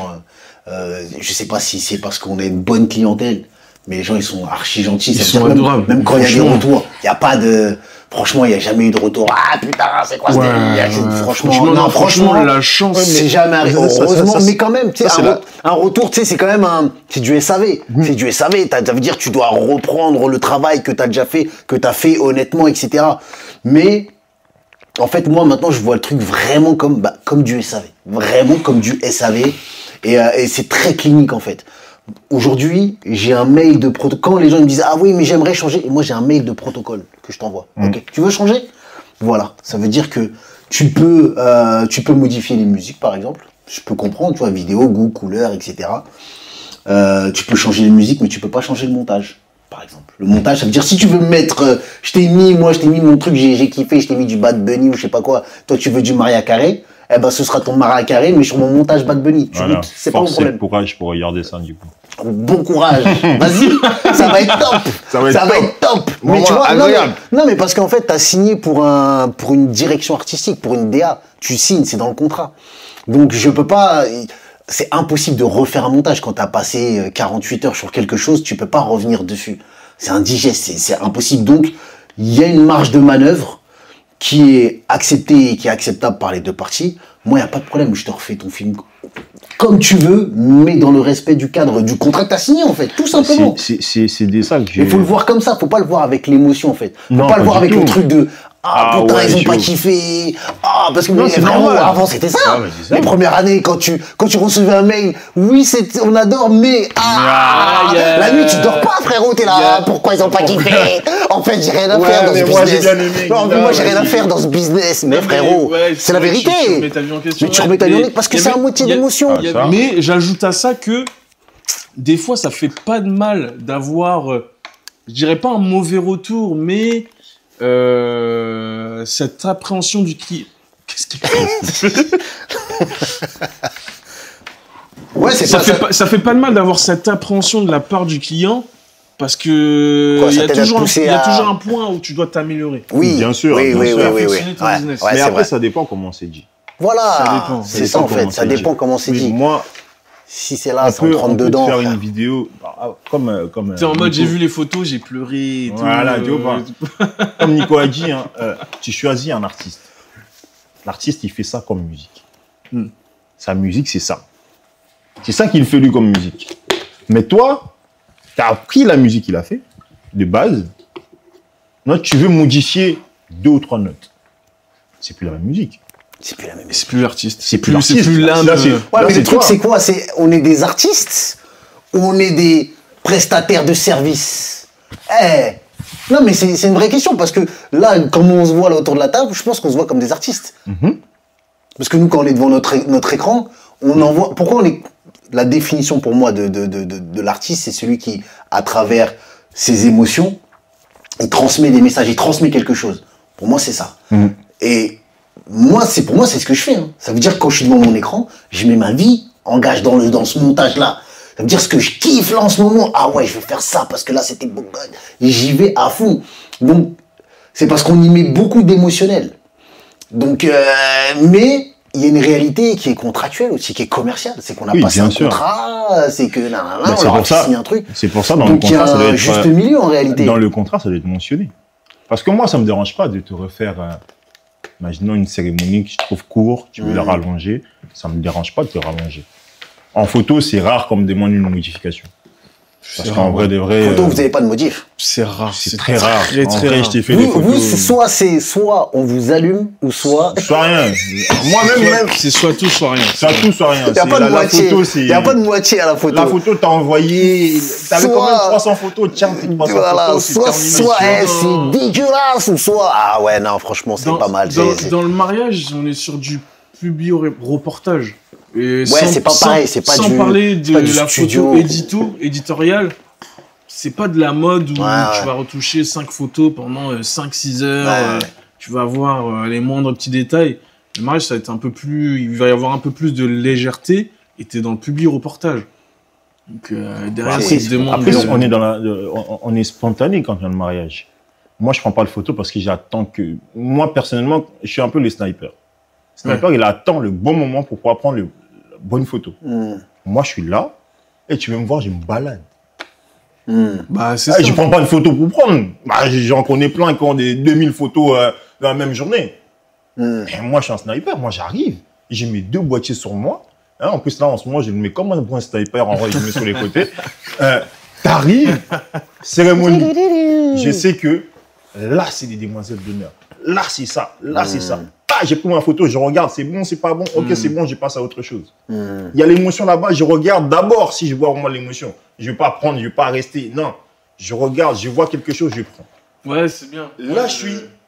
je sais pas si c'est parce qu'on a une bonne clientèle, mais les gens, ils sont archi gentils. Ils sont adorables. Même quand il y a des retours, il n'y a pas de... Franchement, il n'y a jamais eu de retour. Ah putain, c'est quoi ce délire? Franchement, la chance. C'est jamais arrivé. Heureusement, mais quand même, tu sais, un retour, tu sais, c'est quand même c'est du SAV. C'est du SAV. Ça veut dire que tu dois reprendre le travail que tu as déjà fait, que tu as fait honnêtement, etc. Mais, en fait, moi, maintenant, je vois le truc vraiment comme du SAV. Vraiment comme du SAV. Et c'est très clinique, en fait. Aujourd'hui, j'ai un mail de protocole. Quand les gens me disent ah oui mais j'aimerais changer, moi j'ai un mail de protocole que je t'envoie. Ok, tu veux changer? Voilà, ça veut dire que tu peux modifier les musiques par exemple. Je peux comprendre, tu vois, vidéo, goût, couleur, etc. Tu peux changer les musiques, mais tu peux pas changer le montage. par exemple. Le montage, ça veut dire si tu veux mettre, je t'ai mis mon truc, j'ai kiffé, je t'ai mis du Bad Bunny ou je sais pas quoi. Toi, tu veux du Mariah Carey, eh ben ce sera ton Mariah Carey, mais sur mon montage Bad Bunny. Voilà. C'est pas mon problème. Courage pour regarder ça du coup. Bon courage. Vas-y, ça va être top. Ça va être top. Mais Moment tu vois, agréable. non, mais parce qu'en fait, t'as signé pour une direction artistique, pour une DA. Tu signes, c'est dans le contrat. Donc je peux pas. C'est impossible de refaire un montage quand t'as passé 48 heures sur quelque chose. Tu peux pas revenir dessus. C'est indigeste, c'est impossible. Donc il y a une marge de manœuvre qui est acceptée et qui est acceptable par les deux parties. Moi, il n'y a pas de problème. Je te refais ton film comme tu veux, mais dans le respect du cadre du contrat que tu as signé, en fait, tout simplement. C'est des ça que j'ai... Il faut le voir comme ça, faut pas le voir avec l'émotion, en fait. Faut Non, pas le voir avec tout. le truc de « Ah, putain, ouais, ils ont pas kiffé. Ah, parce que Non, mais c'est vraiment, normal. avant, c'était ça. Ah, mais c'est ça. Les premières années, quand tu recevais un mail, oui, on adore, mais la nuit, tu dors pas, frérot, t'es là, pourquoi ils ont pas kiffé? En fait, j'ai rien à faire dans ce mais moi, j'ai business. bien aimé, Non, mais moi, j'ai rien à faire dans ce business, mais frérot, c'est la vérité. Tu remets ta vie en question. Mais tu remets ta vie en question parce que c'est à moitié d'émotion. Mais j'ajoute à ça que des fois, ça fait pas de mal d'avoir, je dirais pas un mauvais retour, mais cette appréhension du client. Qu'est-ce qu'il fait? Ouais, c'est Ça fait pas de mal d'avoir cette appréhension de la part du client. Parce que Quoi, il y a ça toujours un point où tu dois t'améliorer. Oui, Bien sûr, oui, bien oui, sûr. oui, oui, oui. Perfectionner ton Ouais, business. ouais, Mais c'est après, vrai. ça dépend comment c'est dit. Voilà, Ça dépend. c'est ça en fait, ça dépend comment c'est Oui, dit. moi, Si c'est là, on sans peut, 32 on peut dents. faire frère. une vidéo comme T'es en mode, j'ai Nico. vu les photos, j'ai pleuré. Et tout, Voilà, tu vois pas. Comme Nico a dit, hein, tu choisis un artiste. L'artiste, il fait ça comme musique. Sa musique, c'est ça. C'est ça qu'il fait lui comme musique. Mais toi, tu as pris la musique qu'il a fait, de base. Maintenant, tu veux modifier 2 ou 3 notes. C'est plus la même musique. C'est plus la même. C'est plus l'artiste. C'est plus l'artiste. C'est plus l'âme. Là, c'est- Ouais, Là, mais c'est le truc, toi. c'est quoi? On est des artistes ou on est des prestataires de services? Non, mais c'est une vraie question parce que là, comme on se voit là autour de la table, je pense qu'on se voit comme des artistes. Parce que nous, quand on est devant notre écran, on en voit. Pourquoi on est. La définition pour moi de l'artiste, c'est celui qui, à travers ses émotions, il transmet des messages, il transmet quelque chose. Pour moi, c'est ça. Et pour moi, c'est ce que je fais. Hein. Ça veut dire que quand je suis devant mon écran, je mets ma vie, engage dans ce montage-là. Ça veut dire ce que je kiffe là en ce moment. Ah ouais, je vais faire ça parce que là, c'était bon. Et j'y vais à fond. Donc, c'est parce qu'on y met beaucoup d'émotionnel. Donc, mais il y a une réalité qui est contractuelle aussi, qui est commerciale. C'est qu'on a Oui, passé bien un sûr. contrat, c'est que Bah, on leur a signé un truc. C'est pour ça, dans Donc le il y contrat, a ça doit un être... juste milieu en réalité. Dans le contrat, ça doit être mentionné. Parce que moi, ça me dérange pas de te refaire, imaginons une cérémonie que je trouve court, tu veux la rallonger, ça me dérange pas de te rallonger. En photo, c'est rare qu'on me demande une modification. Parce qu'en vrai, de vrai, Photo, vous n'avez pas de modif. C'est rare. c'est très rare. Très, En très vrai, rare. je t'ai fait des Vous, photos. soit on vous allume, ou soit. Soit rien. Moi-même, C'est soit tout, soit rien. soit tout, soit rien. Il n'y a C'est pas de la moitié. photo, c'est... Il n'y a pas de moitié à la photo. La photo, t'as envoyé, t'avais Soit- quand même 300 photos, tiens, tes 300 Voilà, photos, c'est terminé. soit terminé. c'est dégueulasse, ou soit. Ah ouais, non, franchement, c'est pas mal. Dans le mariage, on est sur du publi-reportage. Ouais, c'est pas pareil, c'est pas sans du- parler c'est de pas du la studio. photo éditoriale, c'est pas de la mode où tu ouais. vas retoucher 5 photos pendant 5-6 heures, Ouais. tu vas voir les moindres petits détails. Le mariage, ça va être un peu plus, il va y avoir un peu plus de légèreté et t'es dans le publi-reportage. Donc derrière, Ouais, ça se demande. Après, on est on est spontané quand vient le mariage. Moi, je prends pas de photo parce que j'attends que, moi, personnellement, je suis un peu le sniper. Le sniper, il attend le bon moment pour pouvoir prendre la bonne photo. Moi, je suis là, et tu veux me voir, je me balade. Bah, c'est Ah, ça. je prends pas une photo pour prendre. Bah, j'en connais plein qui ont des 2000 photos dans la même journée. Et moi, je suis un sniper. Moi, j'arrive. J'ai mes 2 boîtiers sur moi. Hein, en plus, là, en ce moment, je le mets comme un bon sniper. En vrai, je le mets sur les côtés. T'arrives, cérémonie. Je sais que là, c'est des demoiselles d'honneur. Là, c'est ça. Là, c'est ça. Ah, j'ai pris ma photo, je regarde, c'est bon, c'est pas bon. Ok, c'est bon, je passe à autre chose. Il y a l'émotion là-bas, je regarde d'abord si je vois vraiment l'émotion. Je vais pas prendre, je vais pas rester. Non, je regarde, je vois quelque chose, je prends. Ouais, c'est bien. Là, je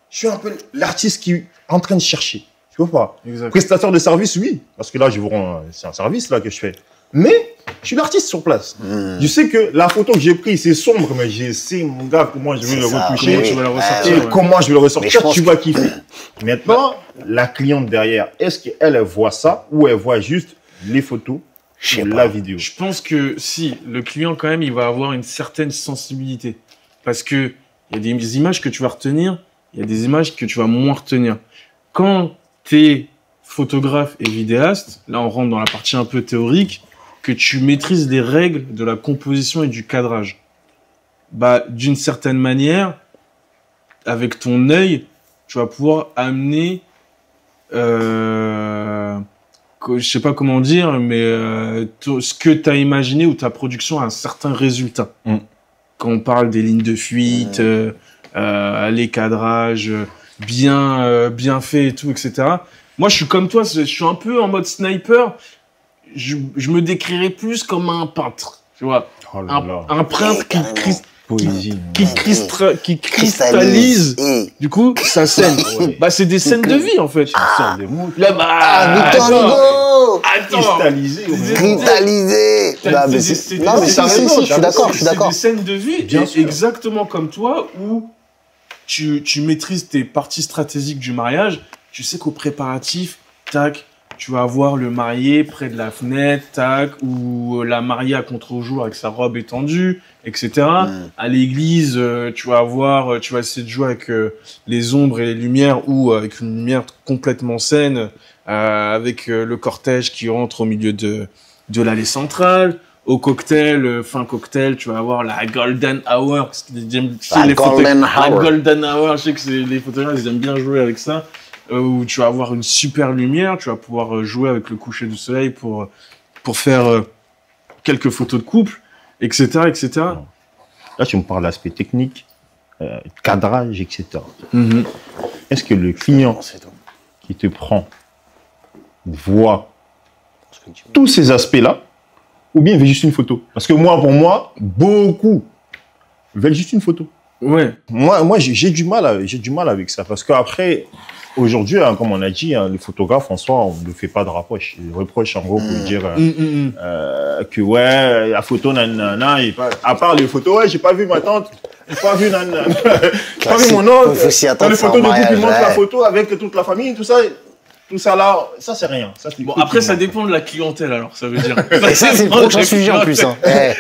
suis un peu l'artiste qui est en train de chercher. Tu vois pas? Exact. Prestataire de service, oui. Parce que là, je vous rends, c'est un service là que je fais. Mais Je suis l'artiste sur place. Je sais que la photo que j'ai prise, c'est sombre, mais je sais, mon gars, comment je vais le retoucher, oui. Tu vas le ressortir. et comment je vais le Mais je ressortir, pense tu vas kiffer. Maintenant, la cliente derrière, est-ce qu'elle elle voit ça ou elle voit juste les photos Je sais et pas. la vidéo? Je pense que si, le client, quand même, il va avoir une certaine sensibilité. Parce que il y a des images que tu vas retenir, il y a des images que tu vas moins retenir. Quand tu es photographe et vidéaste, là, on rentre dans la partie un peu théorique, que tu maîtrises les règles de la composition et du cadrage. Bah, d'une certaine manière, avec ton œil, tu vas pouvoir amener, je sais pas comment dire, mais ce que tu as imaginé ou ta production à un certain résultat. Quand on parle des lignes de fuite, les cadrages bien faits et tout, etc. Moi, je suis comme toi, je suis un peu en mode sniper. Je me décrirais plus comme un peintre, tu vois. Oh là là. Un peintre Poésie. qui cristallise, du coup, sa scène. Ouais. Bah, c'est des scènes de vie, en fait. Sort des mots. Là, bah, Victor Hugo Cristallisé. Cristallisé. Non, mais si, c'est- je suis d'accord, je suis d'accord. C'est des scènes de vie, Bien et sûr. exactement comme toi, où tu maîtrises tes parties stratégiques du mariage. Tu sais qu'au préparatif, tac, tu vas avoir le marié près de la fenêtre, tac, ou la mariée à contre-jour avec sa robe étendue, etc. À l'église, tu vas essayer de jouer avec les ombres et les lumières, ou avec une lumière complètement saine, avec le cortège qui rentre au milieu de l'allée centrale. Au cocktail, fin cocktail, tu vas avoir la golden hour. Parce que La golden la hour. golden hour, je sais que les photographes, ils aiment bien jouer avec ça. Où tu vas avoir une super lumière, tu vas pouvoir jouer avec le coucher du soleil pour faire quelques photos de couple, etc., etc. Là, tu me parles de l'aspect technique, cadrage, etc. Est-ce que le client qui te prend voit tous ces aspects-là, ou bien il veut juste une photo? Parce que moi, pour moi, beaucoup veulent juste une photo. Ouais. Moi, j'ai du mal avec ça, parce qu'après, aujourd'hui, hein, comme on a dit, hein, les photographes en soi, on ne fait pas de reproche. Ils reprochent en gros pour dire que ouais, la photo, nanana, et à part les photos, ouais, j'ai pas vu ma tante, j'ai pas vu nanana, j'ai pas vu mon oncle. Faut s'y Dans attendre, les c'est en photos de couple, mariage, ils montrent ouais. la photo avec toute la famille, tout ça là, ça c'est rien. Ça, c'est Bon, cool, après, ça tout le monde. dépend de la clientèle, alors, ça veut dire. Et ça, c'est le prochain sujet en plus. Hein. Là,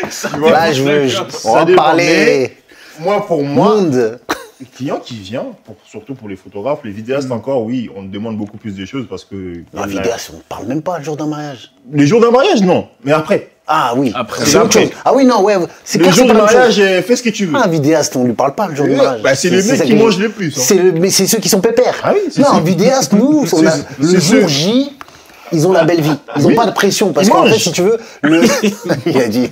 on va dépend, parler Moi, pour moi, monde. le client qui vient, surtout pour les photographes, les vidéastes encore, oui, on demande beaucoup plus de choses parce que... La vidéo, on ne parle même pas le jour d'un mariage. Les jours d'un mariage, non. Mais après. Ah oui. Après. C'est autre chose. Ah oui, non, ouais. C'est Le clair, jour c'est du pas la même mariage, chose. fais ce que tu veux. Ah, un vidéaste, on lui parle pas le jour du mariage. Bah, c'est le mec ça qui que mange je- le plus. Hein. Mais c'est ceux qui sont pépères. Ah oui, c'est non, ça. un vidéaste, nous, on a, le c'est jour sûr. J, ils ont la belle vie. Ils n'ont Oui. pas de pression. Parce Ils qu'en fait, mangent. si tu veux, il a dit.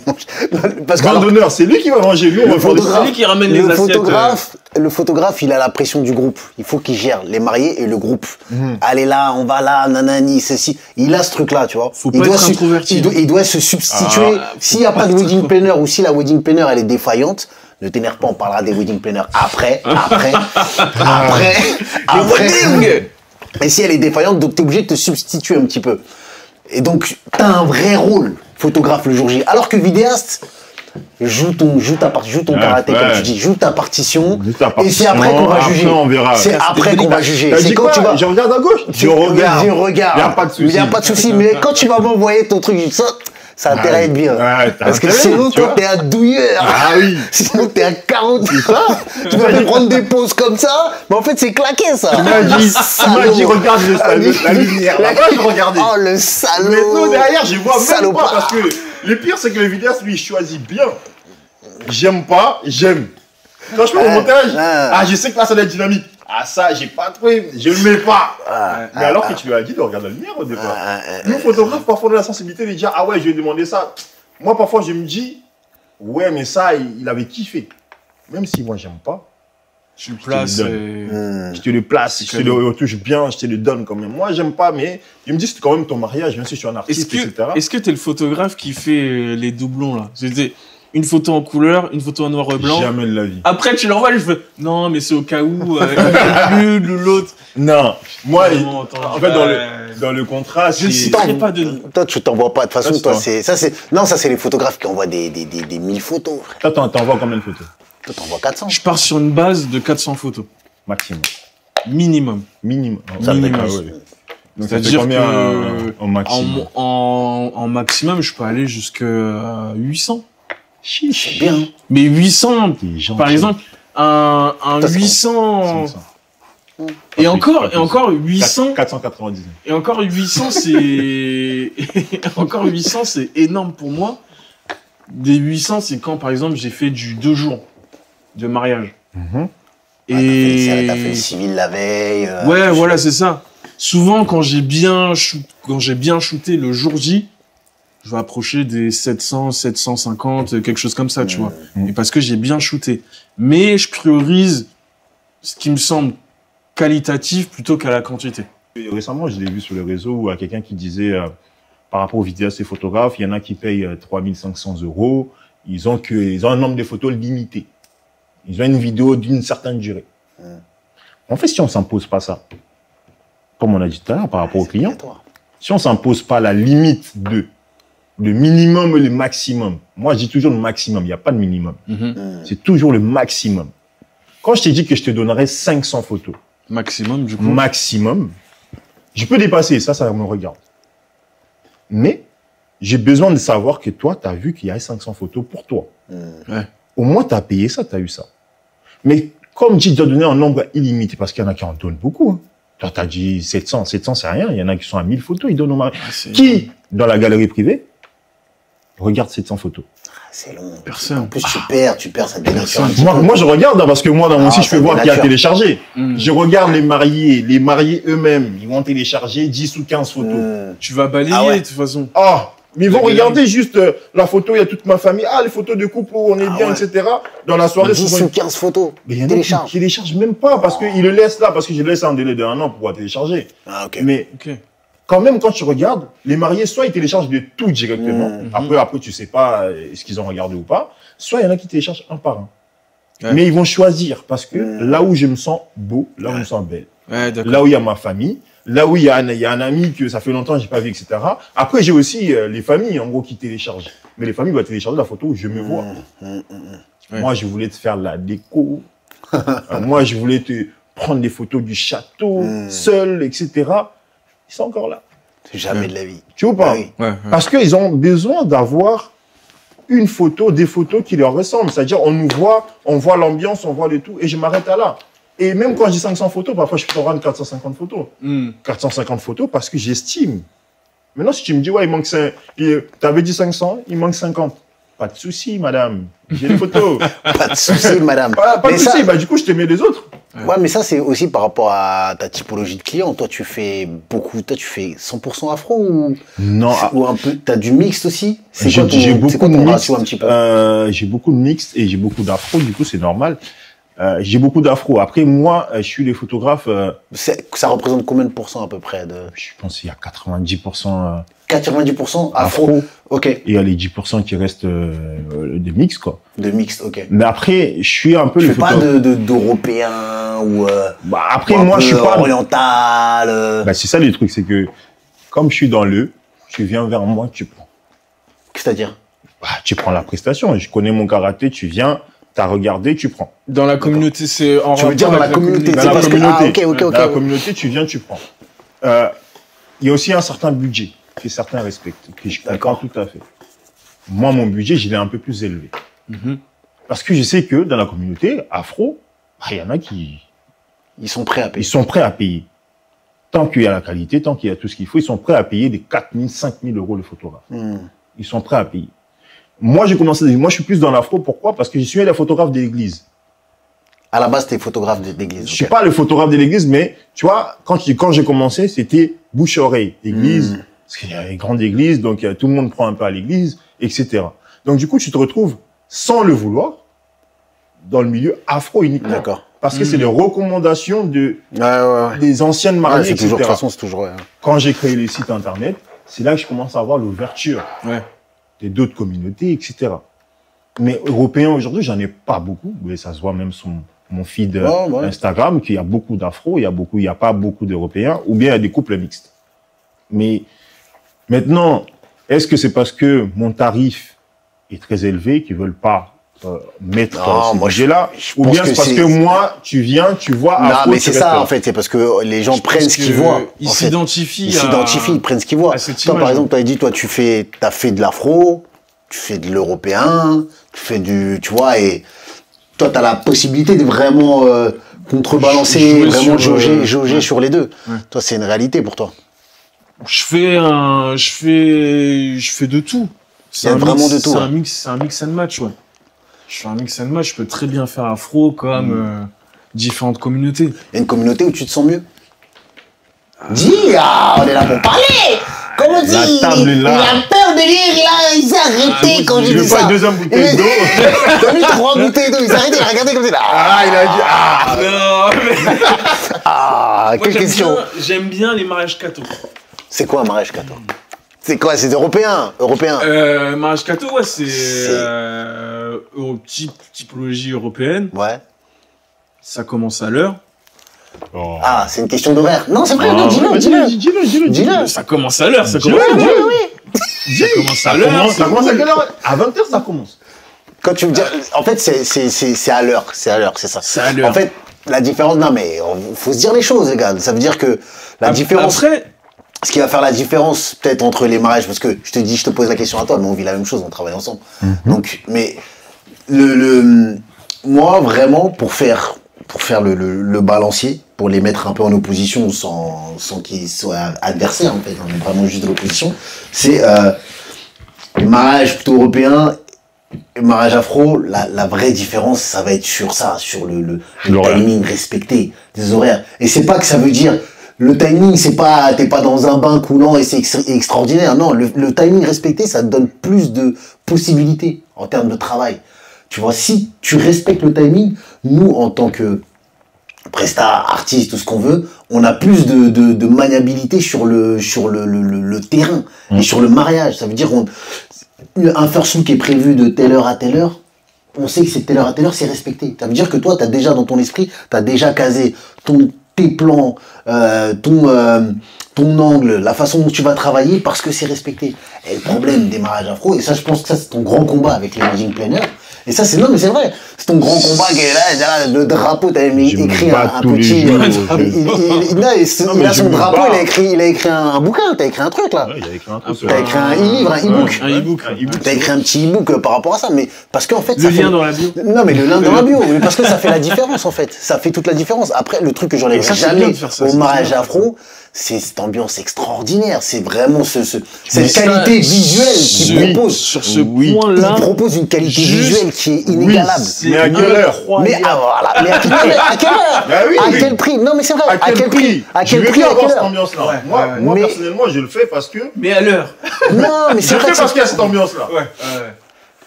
Parce que Grand alors, d'honneur, c'est lui qui va manger. Nous, on va faire des- C'est lui qui ramène les le assiettes. le photographe, il a la pression du groupe. Il faut qu'il gère les mariés et le groupe. Allez là, on va là, nanani, ceci. Il a ce truc-là, tu vois. Faut il pas doit être introverti. il doit se substituer. S'il n'y a pas de wedding planner ou si la wedding planner elle est défaillante, ne t'énerve pas, on parlera des wedding planners après. Et si elle est défaillante, donc t'es obligé de te substituer un petit peu. Et donc, t'as un vrai rôle, photographe le jour J. Alors que vidéaste, joue ton karaté, comme tu dis, joue ta partition. Joue ta Et partition, c'est après qu'on va après, juger. on verra. C'est après qu'on va juger. T'as C'est dit quand quoi? tu vas. Je regarde à gauche. Je regarde. Je regarde. Y a pas de souci. Il n'y a pas de souci. Mais quand tu vas m'envoyer ton truc, ça a intérêt à être bien. Ouais, t'as Parce que intérêt, sinon, tu toi, vois. t'es un douilleur. Ah oui. Sinon, t'es un carotte. Tu vas me prendre des poses comme ça. Mais en fait, c'est claqué, ça. Tu m'as dit, regarde la lumière. Là-bas, je regardais. Oh, le salaud. Maintenant, derrière, je vois même Salopard. pas. Parce que le pire, c'est que le vidéaste, lui, il choisit bien. J'aime pas, j'aime. Quand je fais mon montage, je sais que là, ça doit être dynamique. Ah, ça, j'ai pas trouvé, je le mets pas. Mais alors que tu lui as dit de regarder la lumière au départ. Nous, photographes, parfois, on a la sensibilité de dire, ah ouais, je vais demander ça. Moi, parfois, je me dis, ouais, mais ça, il avait kiffé. Même si moi, j'aime pas. Tu le places. Je te le place, je te le retouche bien, je te le donne quand même. Moi, j'aime pas, mais je me dis, c'est quand même ton mariage, même si je suis un artiste, etc. Est-ce que t'es le photographe qui fait les doublons, là? une photo en couleur, une photo en noir et blanc. Jamais de la vie. Après, tu l'envoies, je fais, non, mais c'est au cas où, l'une ou l'autre. Non, moi, Vraiment, en attends, fait, dans le contrat, je ne c'est... citerai pas de nom. Toi, tu t'envoies pas. De toute façon, c'est toi, toi. ça, c'est les photographes qui envoient des 1000 photos, frère. Toi, t'envoies combien de photos? Toi, t'envoies 400. Je pars sur une base de 400 photos. Maximum. Minimum. Minimum. Ça me fait Ah plus. ouais. Donc, ça fait C'est-à-dire combien que en maximum? en maximum, je peux aller jusqu'à 800. C'est bien. Mais 800, T'es gentil. par exemple, un Ça, c'est 800... 500. Et Pas encore, plus, et encore 800, 499. et encore 800, c'est, encore 800, c'est énorme pour moi. Des 800, c'est quand, par exemple, j'ai fait du 2 jours de mariage. Mhm. Et T'as fait le civil la veille. ouais, voilà, c'est ça. Souvent, quand j'ai bien shooté le jour J, je vais approcher des 700, 750, quelque chose comme ça, tu vois. Et parce que j'ai bien shooté. Mais je priorise ce qui me semble qualitatif plutôt qu'à la quantité. Et récemment, je l'ai vu sur le réseau où il y a quelqu'un qui disait, par rapport aux vidéastes et photographes, il y en a qui payent 3500 €. Ils ont un nombre de photos limité. Ils ont une vidéo d'une certaine durée. En fait, si on s'impose pas ça, comme on a dit tout à l'heure par rapport aux clients, si on s'impose pas la limite de le minimum et le maximum, moi je dis toujours le maximum, il n'y a pas de minimum. C'est toujours le maximum. Quand je t'ai dit que je te donnerais 500 photos, Maximum, du coup. maximum, je peux dépasser, ça me regarde. Mais j'ai besoin de savoir que toi, tu as vu qu'il y a 500 photos pour toi. Ouais. Au moins, tu as payé ça, tu as eu ça. Mais comme tu dois donner un nombre illimité, parce qu'il y en a qui en donnent beaucoup. Hein. Toi, tu as dit 700. 700, c'est rien. Il y en a qui sont à 1000 photos, ils donnent au mari. Qui, dans la galerie privée, regarde 700 photos? C'est long. Personne. En plus, tu perds, ça dénature un petit Moi, je regarde, hein, parce que moi, dans mon site, je peux ça voir qui a dénature. téléchargé. Je regarde les mariés eux-mêmes. Ils vont télécharger 10 ou 15 photos. Tu vas balayer, Ah ouais. de toute façon. Ah, mais ils vont La regarder juste la photo, il y a toute ma famille. Ah, les photos de couple où on est bien, ouais. etc. Dans la soirée, 10 souvent, ou 15 photos. mais il y en a Télécharge. qui téléchargent même pas parce qu'ils le laissent là, parce que je le laisse un délai d'un an pour pouvoir télécharger. Ah, ok. Mais Ok. quand même, quand tu regardes, les mariés, soit ils téléchargent de tout directement. Après, tu sais pas ce qu'ils ont regardé ou pas. Soit il y en a qui téléchargent un par un. Ouais. Mais ils vont choisir parce que là où je me sens beau, là où je me sens belle. Ouais, d'accord. Là où il y a ma famille, là où il y a un ami que ça fait longtemps que j'ai pas vu, etc. Après, j'ai aussi les familles, en gros, qui téléchargent. Mais les familles vont télécharger la photo où je me vois. Ouais. Moi, je voulais te faire la déco. Moi, je voulais te prendre des photos du château, seul, etc. Ils sont encore là. Jamais de la vie. Tu vois ou pas? Ah oui. Ouais, ouais. Parce qu'ils ont besoin d'avoir une photo, des photos qui leur ressemblent. C'est-à-dire, on nous voit, on voit l'ambiance, on voit le tout, et je m'arrête à là. Et même quand je dis 500 photos, parfois je peux rendre 450 photos. 450 photos parce que j'estime. Maintenant, si tu me dis, ouais, il manque 5, tu avais dit 500, il manque 50. Pas de souci, madame. J'ai les photos. Pas de souci, madame. Pas de Mais souci, ça- bah, du coup, je te mets les autres. Ouais, mais ça, c'est aussi par rapport à ta typologie de client. Toi, tu fais 100% afro Non, ou un peu, t'as du mixte aussi? C'est j'ai quoi beaucoup ton de ratio un mixte. petit peu? J'ai beaucoup de mixte et j'ai beaucoup d'afro, du coup, c'est normal. J'ai beaucoup d'afro. Après, moi, je suis les photographes, Ça représente combien de pourcents à peu près de je pense qu'il y a 90% 90% afro. afro. Ok. Et il y a les 10% qui restent des mix, quoi. De mixte, ok. Mais après, je suis un peu Tu le fais pas photographe. d'européen ou Bah, après, ou un moi, peu je suis pas. oriental. Bah, c'est ça le truc, c'est que comme je suis dans tu viens vers moi, tu prends. C'est-à-dire? Bah, tu prends la prestation. Je connais mon karaté, tu viens, t'as regardé, tu prends. Dans la communauté, c'est en Tu veux rapport dire dans avec la communauté, Dans c'est la parce que- communauté. Ah, ok. Dans la communauté, tu viens, tu prends. Il y a aussi un certain budget que certains respectent, que je comprends D'accord. tout à fait. Moi, mon budget, je l'ai un peu plus élevé. Mhm. Parce que je sais que dans la communauté afro, bah, il y en a qui Ils sont prêts à ils payer. sont prêts à payer. Tant qu'il y a la qualité, tant qu'il y a tout ce qu'il faut, ils sont prêts à payer des 4 000, 5 000 euros le photographe. Ils sont prêts à payer. Moi, moi, je suis plus dans l'afro. Pourquoi? Parce que je suis la photographe de l'église. À la base, t'es photographe d'église. Je suis pas le photographe de l'église, mais tu vois, quand j'ai commencé, c'était bouche-oreille. Église, parce qu'il y a une grande église, donc tout le monde prend un peu à l'église, etc. Donc du coup, tu te retrouves, sans le vouloir, dans le milieu afro uniquement. D'accord. Parce que c'est les recommandations Ouais. des anciennes Ouais, mariées, c'est etc. toujours, de toute façon, c'est toujours, ouais. Quand j'ai créé les sites internet, c'est là que je commence à avoir l'ouverture Ouais. d'autres communautés, etc. Mais européens aujourd'hui, j'en ai pas beaucoup. Mais ça se voit même sur mon feed Instagram qu'il y a beaucoup d'afro, il y a pas beaucoup d'Européens, ou bien il y a des couples mixtes. Mais maintenant, est-ce que c'est parce que mon tarif est très élevé qu'ils veulent pas mettre ce budget-là, ou bien c'est parce que moi, tu viens, tu vois. Non, mais c'est ça en fait, c'est parce que les gens prennent ce qu'ils voient. Ils s'identifient. Ils prennent ce qu'ils voient. Toi, par exemple, tu as dit, toi, t'as fait de l'afro, tu fais de l'européen, tu fais tu vois, et toi, tu as la possibilité de vraiment contrebalancer, vraiment jauger sur les deux. Ouais. Toi, c'est une réalité pour toi. Je fais de tout. C'est vraiment de tout. C'est un mix and match, ouais. Je fais un mix and match, je peux très bien faire afro comme différentes communautés. Il y a une communauté où tu te sens mieux? Dis, on est là pour parler. Comment dire? Il a peur de lire, là, il s'est arrêté quand j'ai dit ça. Je veux pas 2 bouteilles d'eau. T'as mis 3 bouteilles d'eau, il s'est arrêté, il a regardé comme ça. Non, mais... quelle question. J'aime bien les mariages catho. C'est quoi un mariage catho? C'est quoi? C'est européen? Mariage catho, ouais, c'est typologie européenne. Ouais. Ça commence à l'heure. Oh. Ah, c'est une question d'horaire. Non, c'est vrai, dis-le. Ça commence à l'heure, ça commence à l'heure. Ça commence à l'heure. Ça commence à quelle heure? À 20h, ça commence. Quand tu me dis, en fait, c'est à l'heure, c'est ça. C'est à l'heure. En fait, la différence, non mais, faut se dire les choses, les gars. Ça vedonc dire que la différence... Après... Ce qui va faire la différence, peut-être, entre les mariages, parce que je te pose la question à toi, mais on vit la même chose, on travaille ensemble. Donc, mais, moi, vraiment, pour faire le balancier, pour les mettre un peu en opposition sans qu'ils soient adversaires, en fait, on est vraiment juste de l'opposition, c'est, le mariage plutôt européen, le mariage afro, la vraie différence, ça va être sur ça, sur le timing respecté des horaires. Et c'est pas que ça veut dire, le timing, c'est pas, t'es pas dans un bain coulant et c'est extraordinaire. Non, le timing respecté, ça te donne plus de possibilités en termes de travail. Tu vois, si tu respectes le timing, nous, en tant que prestat, artiste, tout ce qu'on veut, on a plus de maniabilité sur le terrain et sur le mariage. Ça veut dire, un first look est prévu de telle heure à telle heure, on sait que c'est de telle heure à telle heure, c'est respecté. Ça veut dire que toi, t'as déjà dans ton esprit, t'as déjà casé tes plans, ton angle, la façon dont tu vas travailler, parce que c'est respecté. Et le problème des mariages afro, et ça, je pense que ça, c'est ton grand combat avec les wedding planners. Et ça, non, mais c'est vrai. C'est ton grand combat qui est là, le drapeau, t'avais écrit un petit... Il a son drapeau, il a écrit un bouquin, t'as écrit un truc, là. Il a écrit un truc. T'as écrit un e-livre, un e-book. T'as écrit un petit e-book par rapport à ça, mais parce qu'en fait... Le lien dans la bio. Non, mais le lien dans la bio, parce que ça fait la différence, en fait. Ça fait toute la différence. Après, le truc que j'enlève jamais au mariage afro, c'est cette ambiance extraordinaire, c'est vraiment cette qualité visuelle qui propose. Sur ce point-là, il propose une qualité visuelle qui est inégalable. Mais à quelle heure? Mais voilà, mais à quelle heure? À quel prix? Non mais c'est vrai. À quel prix? À quel prix? À quelle ambiance-là? Moi mais... personnellement, je le fais parce que. Mais à l'heure. Non, mais c'est vrai. Je le fais parce qu'il y a cette ambiance-là. Ouais.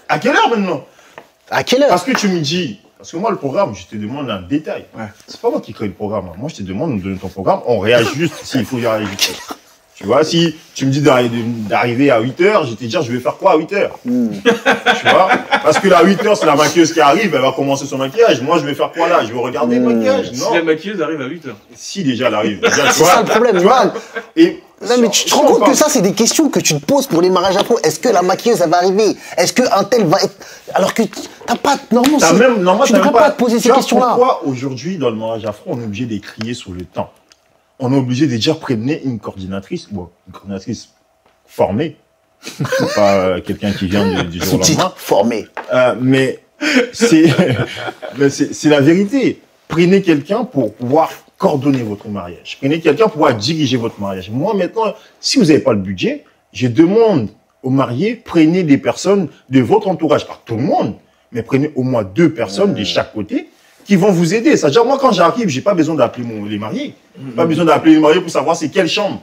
À quelle heure maintenant? À quelle heure? Parce que tu me dis. Parce que moi, le programme, je te demande un détail. Ouais. C'est pas moi qui crée le programme. Moi, je te demande de donner ton programme. On réajuste s'il faut y réajuster. Tu vois, si tu me dis d'arriver à 8h, je vais te dire, je vais faire quoi à 8h Tu vois, parce que là, à 8h, c'est la maquilleuse qui arrive, elle va commencer son maquillage. Moi, je vais faire quoi là? Je vais regarder le maquillage. Non. Si la maquilleuse arrive à 8h. Si déjà elle arrive. C'est ça le problème. Tu vois. Et non, mais tu te rends compte que ça, c'est des questions que tu te poses pour les mariages afro. Est-ce que la maquilleuse, elle va arriver? Est-ce qu'un tel va être... Alors que t'as pas... Normalement, tu ne devrais pas te poser ces questions-là. Pourquoi aujourd'hui, dans le mariage afro, on est obligé d'écrire sur le temps? On est obligé de dire, prévenez une coordinatrice formée. Pas quelqu'un qui vient du jour au lendemain. Formé. Mais c'est la vérité. Prenez quelqu'un pour pouvoir coordonner votre mariage. Prenez quelqu'un pour pouvoir diriger votre mariage. Moi, maintenant, si vous n'avez pas le budget, je demande aux mariés, prenez des personnes de votre entourage. Pas tout le monde, mais prenez au moins 2 personnes de chaque côté qui vont vous aider. C'est-à-dire, moi, quand j'arrive, j'ai pas besoin d'appeler les mariés. Pas besoin d'appeler les mariés pour savoir c'est quelle chambre.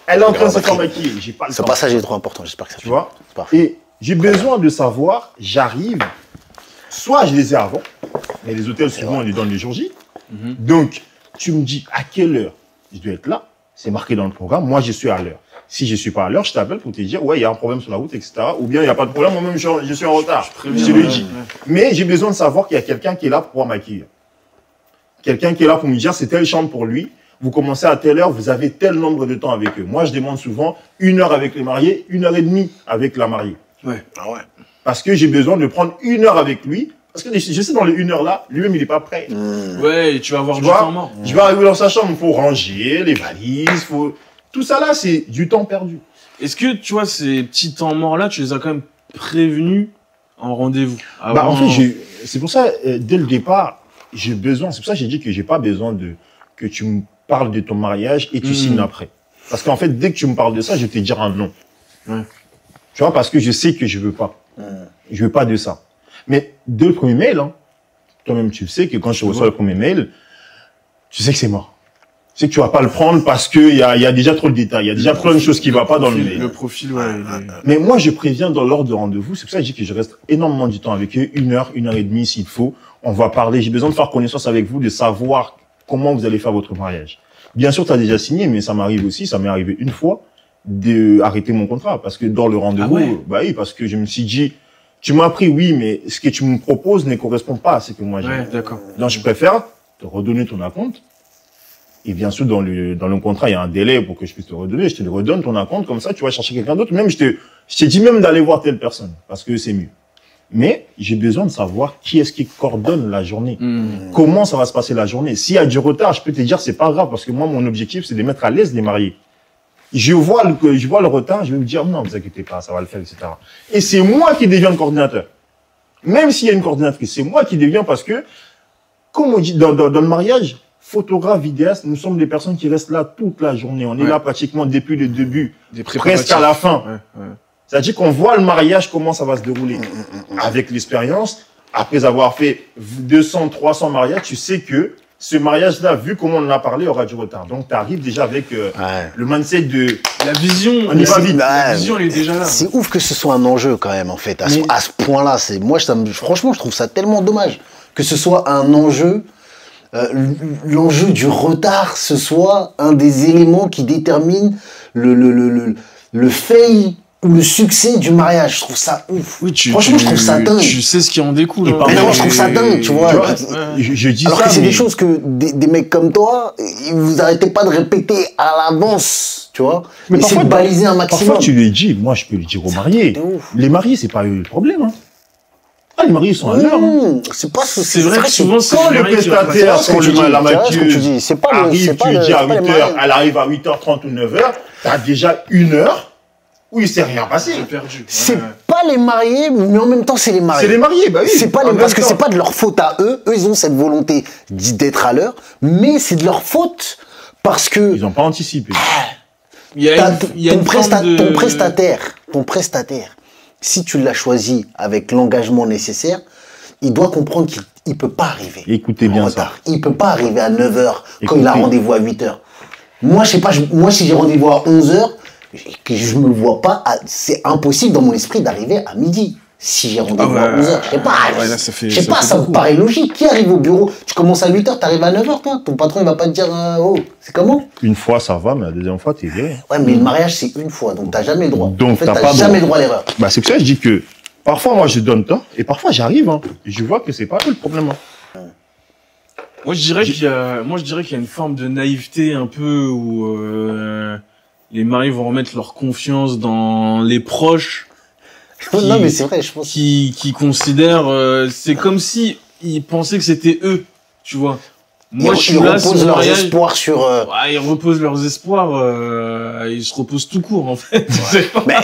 Elle est en train de se faire maquiller. J'ai pas le temps. Ce passage est trop important. J'espère que ça. Tu vois? Et j'ai besoin de savoir, j'arrive, soit je les ai avant, mais les hôtels, souvent, on les donne les jours J. Donc, tu me dis à quelle heure je dois être là. c'est marqué dans le programme, moi je suis à l'heure. Si je suis pas à l'heure, je t'appelle pour te dire, ouais, il y a un problème sur la route, etc. Ou bien il n'y a pas de problème, moi-même je suis en retard. Je te le dis. Mais j'ai besoin de savoir qu'il y a quelqu'un qui est là pour pouvoir m'accueillir. Quelqu'un qui est là pour me dire, c'est telle chambre pour lui. Vous commencez à telle heure, vous avez tel nombre de temps avec eux. Moi, je demande souvent 1 heure avec les mariés, 1h30 avec la mariée. Ouais. Ah ouais. Parce que j'ai besoin de prendre 1 heure avec lui. Parce que je sais, dans les 1 heure là, lui-même, il est pas prêt. Ouais, et tu vas avoir Tu du vois, temps mort. je vais arriver dans sa chambre, il faut ranger les valises, faut... Tout ça là, c'est du temps perdu. Est-ce que, tu vois, ces petits temps morts-là, tu les as quand même prévenus en rendez-vous? Bah, en fait, c'est pour ça, dès le départ, j'ai besoin, c'est pour ça que j'ai dit que j'ai pas besoin que tu me parles de ton mariage et tu signes après. Parce qu'en fait, dès que tu me parles de ça, je vais te dire un non. Ouais. Tu vois, parce que je sais que je veux pas. Je veux pas de ça. Mais dès le premier mail, hein, toi-même, tu sais que quand je reçois le premier mail, tu sais que c'est mort. Tu sais que tu vas pas le prendre parce que il y a déjà trop de détails. Il y a déjà plein de choses qui ne vont pas dans le mail. Le profil, ouais. Mais moi, je préviens dans l'ordre de rendez-vous. C'est pour ça que je dis que je reste énormément du temps avec eux. 1 heure, 1h30 s'il faut. On va parler. J'ai besoin de faire connaissance avec vous, de savoir comment vous allez faire votre mariage. Bien sûr, tu as déjà signé, mais ça m'arrive aussi, ça m'est arrivé une fois, d'arrêter mon contrat. Parce que dans le rendez-vous, bah oui, parce que je me suis dit, tu m'as pris, oui, mais ce que tu me proposes ne correspond pas à ce que moi j'ai. Ouais, d'accord. Donc, je préfère te redonner ton acompte. Et bien sûr, dans le contrat, il y a un délai pour que je puisse te redonner. Je te le redonne ton acompte, comme ça, tu vas chercher quelqu'un d'autre. Même, je t'ai dit même d'aller voir telle personne, parce que c'est mieux. Mais j'ai besoin de savoir qui est-ce qui coordonne la journée. Comment ça va se passer la journée. S'il y a du retard, je peux te dire, c'est pas grave, parce que moi, mon objectif, c'est de mettre à l'aise les mariés. Je vois le retard, je vais me dire, non, vous inquiétez pas, ça va le faire, etc. Et c'est moi qui deviens le coordinateur. Même s'il y a une coordinatrice, c'est moi qui deviens, parce que, comme on dit dans le mariage, photographe, vidéaste, nous sommes des personnes qui restent là toute la journée. On est là pratiquement depuis le début, presque à la fin. C'est-à-dire qu'on voit le mariage, comment ça va se dérouler. Avec l'expérience, après avoir fait 200, 300 mariages, tu sais que ce mariage-là, vu comment on en a parlé, aura du retard. Donc, tu arrives déjà avec le mindset de... La vision, on y va vite. La vision, elle est déjà là. C'est ouf que ce soit un enjeu quand même, en fait. À ce point-là, franchement, je trouve ça tellement dommage que ce soit un enjeu. L'enjeu du retard, ce soit un des éléments qui détermine le fail ou le succès du mariage. Je trouve ça ouf. Oui, franchement, je trouve ça dingue. Tu sais ce qui en découle. Mais non, je trouve ça dingue, tu vois. Je dis alors ça, que c'est des choses que des mecs comme toi, vous arrêtez pas de répéter à l'avance, tu vois. Mais parfois, de baliser un maximum. Parfois, tu le dis. Moi, je peux le dire aux mariés. Les mariés, c'est pas eux le problème, hein. Ah, les mariés sont à l'heure. C'est pas c'est vrai que souvent, quand le prestataire, la maquilleuse arrive, tu lui dis à 8h, elle arrive à 8h30 ou 9h, t'as déjà 1 heure où il s'est rien passé. C'est pas les mariés, mais en même temps, c'est les mariés. C'est les mariés, bah oui. C'est pas parce que c'est pas de leur faute à eux. Eux, ils ont cette volonté d'être à l'heure, mais c'est de leur faute parce que... Ils ont pas anticipé. Ton prestataire, si tu l'as choisi avec l'engagement nécessaire, il doit comprendre qu'il peut pas arriver. Écoutez bien ça. Il peut pas arriver à 9h quand il a rendez-vous à 8h. Moi, je sais pas, moi, si j'ai rendez-vous à 11h, que je me vois pas, c'est impossible dans mon esprit d'arriver à midi. Si j'ai rendez-vous à 11h, je sais pas, ça me paraît logique. Qui arrive au bureau? Tu commences à 8h, t'arrives à 9h, toi. Ton patron, il va pas te dire, oh, c'est comment? Une fois, ça va, mais la deuxième fois, t'es viré. Ouais, mais le mariage, c'est une fois, donc t'as jamais le droit. Donc, en fait, t'as jamais le droit à l'erreur. Bah, c'est pour ça que je dis que, parfois, moi, je donne temps, et parfois, j'arrive, hein. Je vois que c'est pas eux le problème, hein. Moi, je dirais qu'il y a une forme de naïveté un peu où, les mariés vont remettre leur confiance dans les proches. Non, mais c'est vrai, je pense. Qui considèrent, c'est comme si ils pensaient que c'était eux, tu vois. Moi, je suis là, ils reposent leurs espoirs sur... Ouais, ils reposent leurs espoirs, ils se reposent tout court, en fait. Mais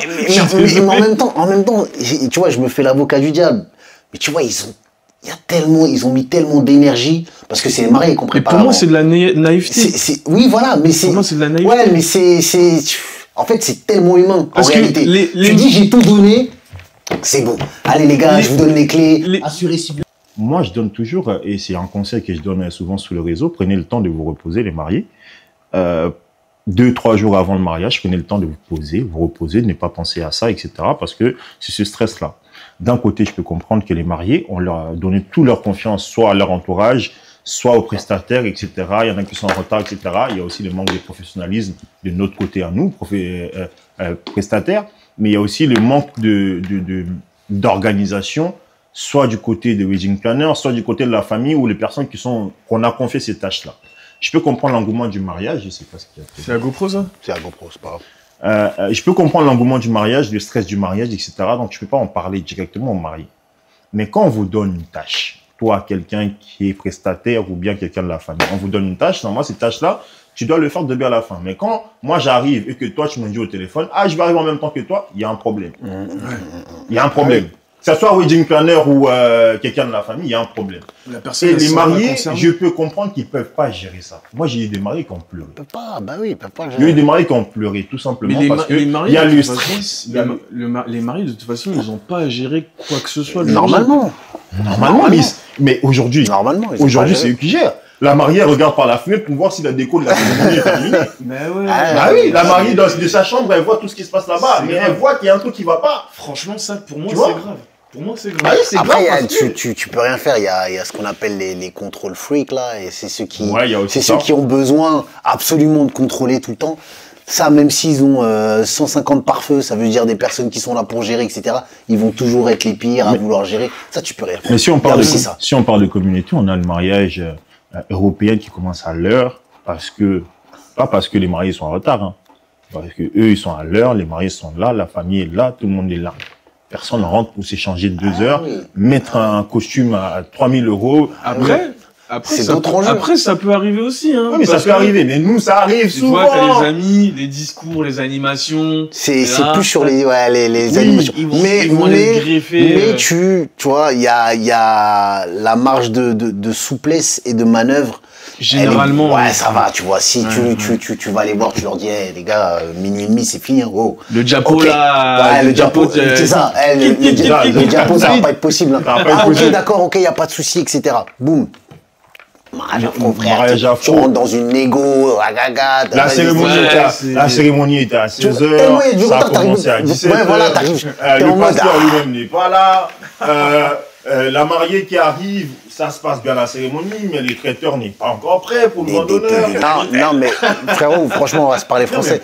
en même temps, tu vois, je me fais l'avocat du diable. Mais tu vois, ils ont mis tellement d'énergie, parce que c'est les mariés qu'on prépare. Pour moi, c'est de la naïveté. Oui, voilà, mais c'est... Pour moi, c'est de la naïveté. Ouais, mais en fait, c'est tellement humain, en réalité. Tu dis, j'ai tout donné, c'est bon. Allez, les gars, je vous donne les clés. Assurez si bien. Moi, je donne toujours, et c'est un conseil que je donne souvent sur le réseau, prenez le temps de vous reposer, les mariés. 2-3 jours avant le mariage, prenez le temps de vous poser, vous reposer, ne pas penser à ça, etc. Parce que c'est ce stress-là. D'un côté, je peux comprendre que les mariés, on leur a donné toute leur confiance, soit à leur entourage, soit aux prestataires, etc. Il y en a qui sont en retard, etc. Il y a aussi le manque de professionnalisme de notre côté à nous, prestataires, mais il y a aussi le manque d'organisation, soit du côté des wedding planners, soit du côté de la famille ou les personnes qu'on a confié ces tâches-là. Je peux comprendre l'engouement du mariage, je sais pas ce qu'il y a. C'est la GoPro, ça? C'est la GoPro, c'est pas grave. Je peux comprendre l'engouement du mariage, le stress du mariage, etc. Donc, je peux pas en parler directement au marié. Mais quand on vous donne une tâche, toi, quelqu'un qui est prestataire ou bien quelqu'un de la famille, on vous donne une tâche, normalement, cette tâche-là, tu dois le faire de bien à la fin. Mais quand moi j'arrive et que toi, tu me dis au téléphone, ah, je vais arriver en même temps que toi, il y a un problème. Il y a un problème. Que ce soit wedding planner ou quelqu'un de la famille, il y a un problème. La personne, et les mariés, je peux comprendre qu'ils ne peuvent pas gérer ça. Moi, j'ai eu des mariés qui ont pleuré. Ils peuvent pas, bah oui, ils peuvent pas. J'ai eu des mariés qui ont pleuré, tout simplement. Mais parce que les mariés, il y a le stress. les mariés, de toute façon, ils n'ont pas à gérer quoi que ce soit. Normalement. Normalement, mais aujourd'hui, c'est eux qui gèrent. La mariée regarde par la fenêtre pour voir si la déco de la cérémonie est terminée. Mais ouais. Ah oui, la mariée de sa chambre, elle voit tout ce qui se passe là-bas, mais elle voit qu'il y a un truc qui va pas. Franchement, ça, pour moi, c'est grave. Pour moi, c'est grave. Ah oui, c'est grave. Après, tu peux rien faire. Il y a ce qu'on appelle les contrôles freaks, là, et c'est ceux qui, ceux qui ont besoin absolument de contrôler tout le temps. Ça, même s'ils ont 150 pare-feux, ça veut dire des personnes qui sont là pour gérer, etc. Ils vont toujours être les pires à vouloir gérer. Ça, tu peux rien faire. Mais si on parle de communauté, on a le mariage européen qui commence à l'heure, pas parce que les mariés sont en retard, hein, parce que eux ils sont à l'heure, les mariés sont là, la famille est là, tout le monde est là. Personne ne rentre pour s'échanger 2 heures, mettre un costume à 3000 €. Après, ça peut arriver aussi, hein. Oui, mais ça peut arriver, mais nous, ça arrive souvent. Tu vois, t'as les amis, les discours, les animations. C'est plus sur les animations. Mais tu vois, il y a la marge de souplesse et de manœuvre. Généralement. Ouais, ça va, tu vois. Si tu vas les voir, tu leur dis, hey, les gars, minuit et demi, c'est fini, hein, oh. Le diapo, là. Ouais, le diapo, c'est ça. Le diapo, ça va pas être possible. Ah, ok, d'accord, ok, y a pas de souci, etc. Boum. Mariage afro, tu rentres dans une négo, la cérémonie était à 16h, ça a commencé à 17h. Ouais, voilà, t'arrives. Le pasteur lui-même n'est pas là. La mariée qui arrive, ça se passe bien la cérémonie, mais le traiteur n'est pas encore prêt pour le doigt d'honneur. Non, mais frérot, franchement, on va se parler français.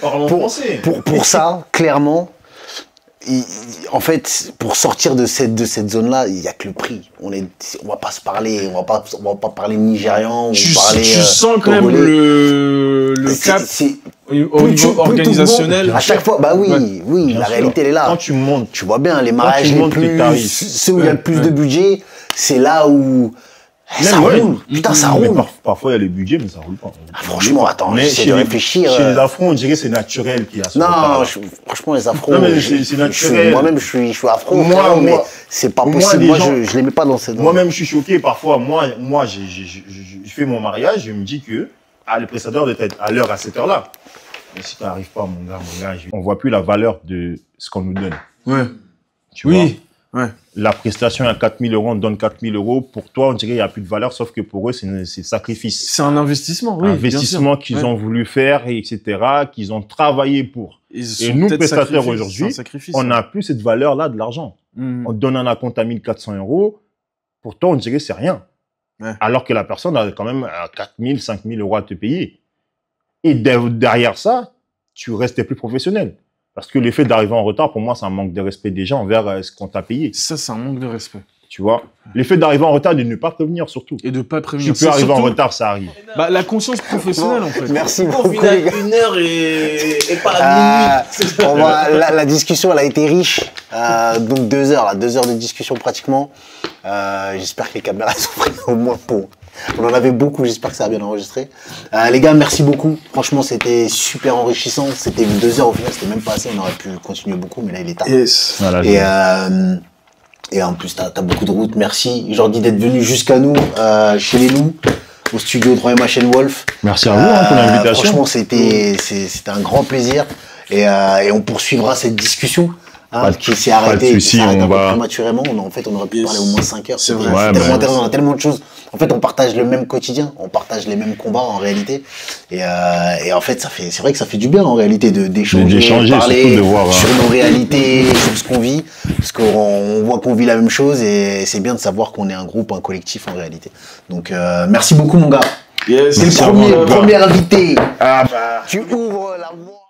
Pour ça, clairement, en fait, pour sortir de cette zone-là, il n'y a que le prix. On va pas se parler, on va pas parler nigérian, tu sens quand même le cap au niveau organisationnel. À chaque fois, bah oui, la réalité elle est là. Quand tu montes, tu vois bien, les mariages les plus, ceux où il y a le plus de budget, c'est là où ça roule. Putain, ça roule. Parfois, il y a les budgets, mais ça roule pas. Franchement, attends, j'essaie de réfléchir. Chez les afros, on dirait que c'est naturel qu'il y a ça. Non, franchement, les afros. Non, mais c'est naturel. Moi-même, je suis afro. Mais c'est pas possible. Moi, je les mets pas dans cette. Moi-même, je suis choqué. Parfois, moi, je fais mon mariage, je me dis que, le prestataire doit être à l'heure à cette heure-là. Mais si tu n'arrives pas, mon gars, on voit plus la valeur de ce qu'on nous donne. Ouais. Tu vois? Ouais. La prestation à 4000 €, on donne 4000 €. Pour toi, on dirait qu'il n'y a plus de valeur, sauf que pour eux, c'est sacrifice. C'est un investissement, oui. Un investissement qu'ils ont voulu faire, etc., qu'ils ont travaillé pour. Et nous, prestataires aujourd'hui, on n'a plus cette valeur-là de l'argent. On donne un acompte à 1400 €. Pour toi, on dirait que c'est rien. Ouais. Alors que la personne a quand même 4000, 5000 € à te payer. Et derrière ça, tu restes plus professionnel. Parce que le fait d'arriver en retard, pour moi, c'est un manque de respect des gens envers ce qu'on t'a payé. Ça, c'est un manque de respect. Tu vois, le fait d'arriver en retard, de ne pas prévenir surtout. Et de ne pas prévenir. Tu peux arriver en retard, ça arrive. Bah, la conscience professionnelle, en fait. Merci beaucoup. Au final, 1 heure et pas minuit. La discussion, elle a été riche. Donc 2 heures, 2 heures de discussion pratiquement. J'espère que les caméras sont prêtes au moins pour... On en avait beaucoup, j'espère que ça a bien enregistré. Les gars, merci beaucoup. Franchement, c'était super enrichissant. C'était 2 heures au final, c'était même pas assez. On aurait pu continuer beaucoup, mais là, il est tard. Yes. Voilà, et en plus, t'as beaucoup de route. Merci, Jordi, d'être venu jusqu'à nous, chez les loups, au studio 3e chaîne Wolf. Merci à vous pour l'invitation. Franchement, c'était un grand plaisir. Et on poursuivra cette discussion qui s'est arrêté, de souci, qui s'est arrêté on un peu va... prématurément. En fait, on aurait pu parler au moins 5 heures. C'est C'était vrai. Ouais, tellement bah, intéressant, on a tellement de choses. En fait, on partage le même quotidien, on partage les mêmes combats en réalité. Et en fait, c'est vrai que ça fait du bien en réalité d'échanger, de parler surtout de voir, sur nos réalités, sur ce qu'on vit, parce qu'on voit qu'on vit la même chose et c'est bien de savoir qu'on est un groupe, un collectif en réalité. Donc, merci beaucoup mon gars. Yes, C'est merci le à vous, les gars. premier invité. Ah bah... Tu ouvres la voie.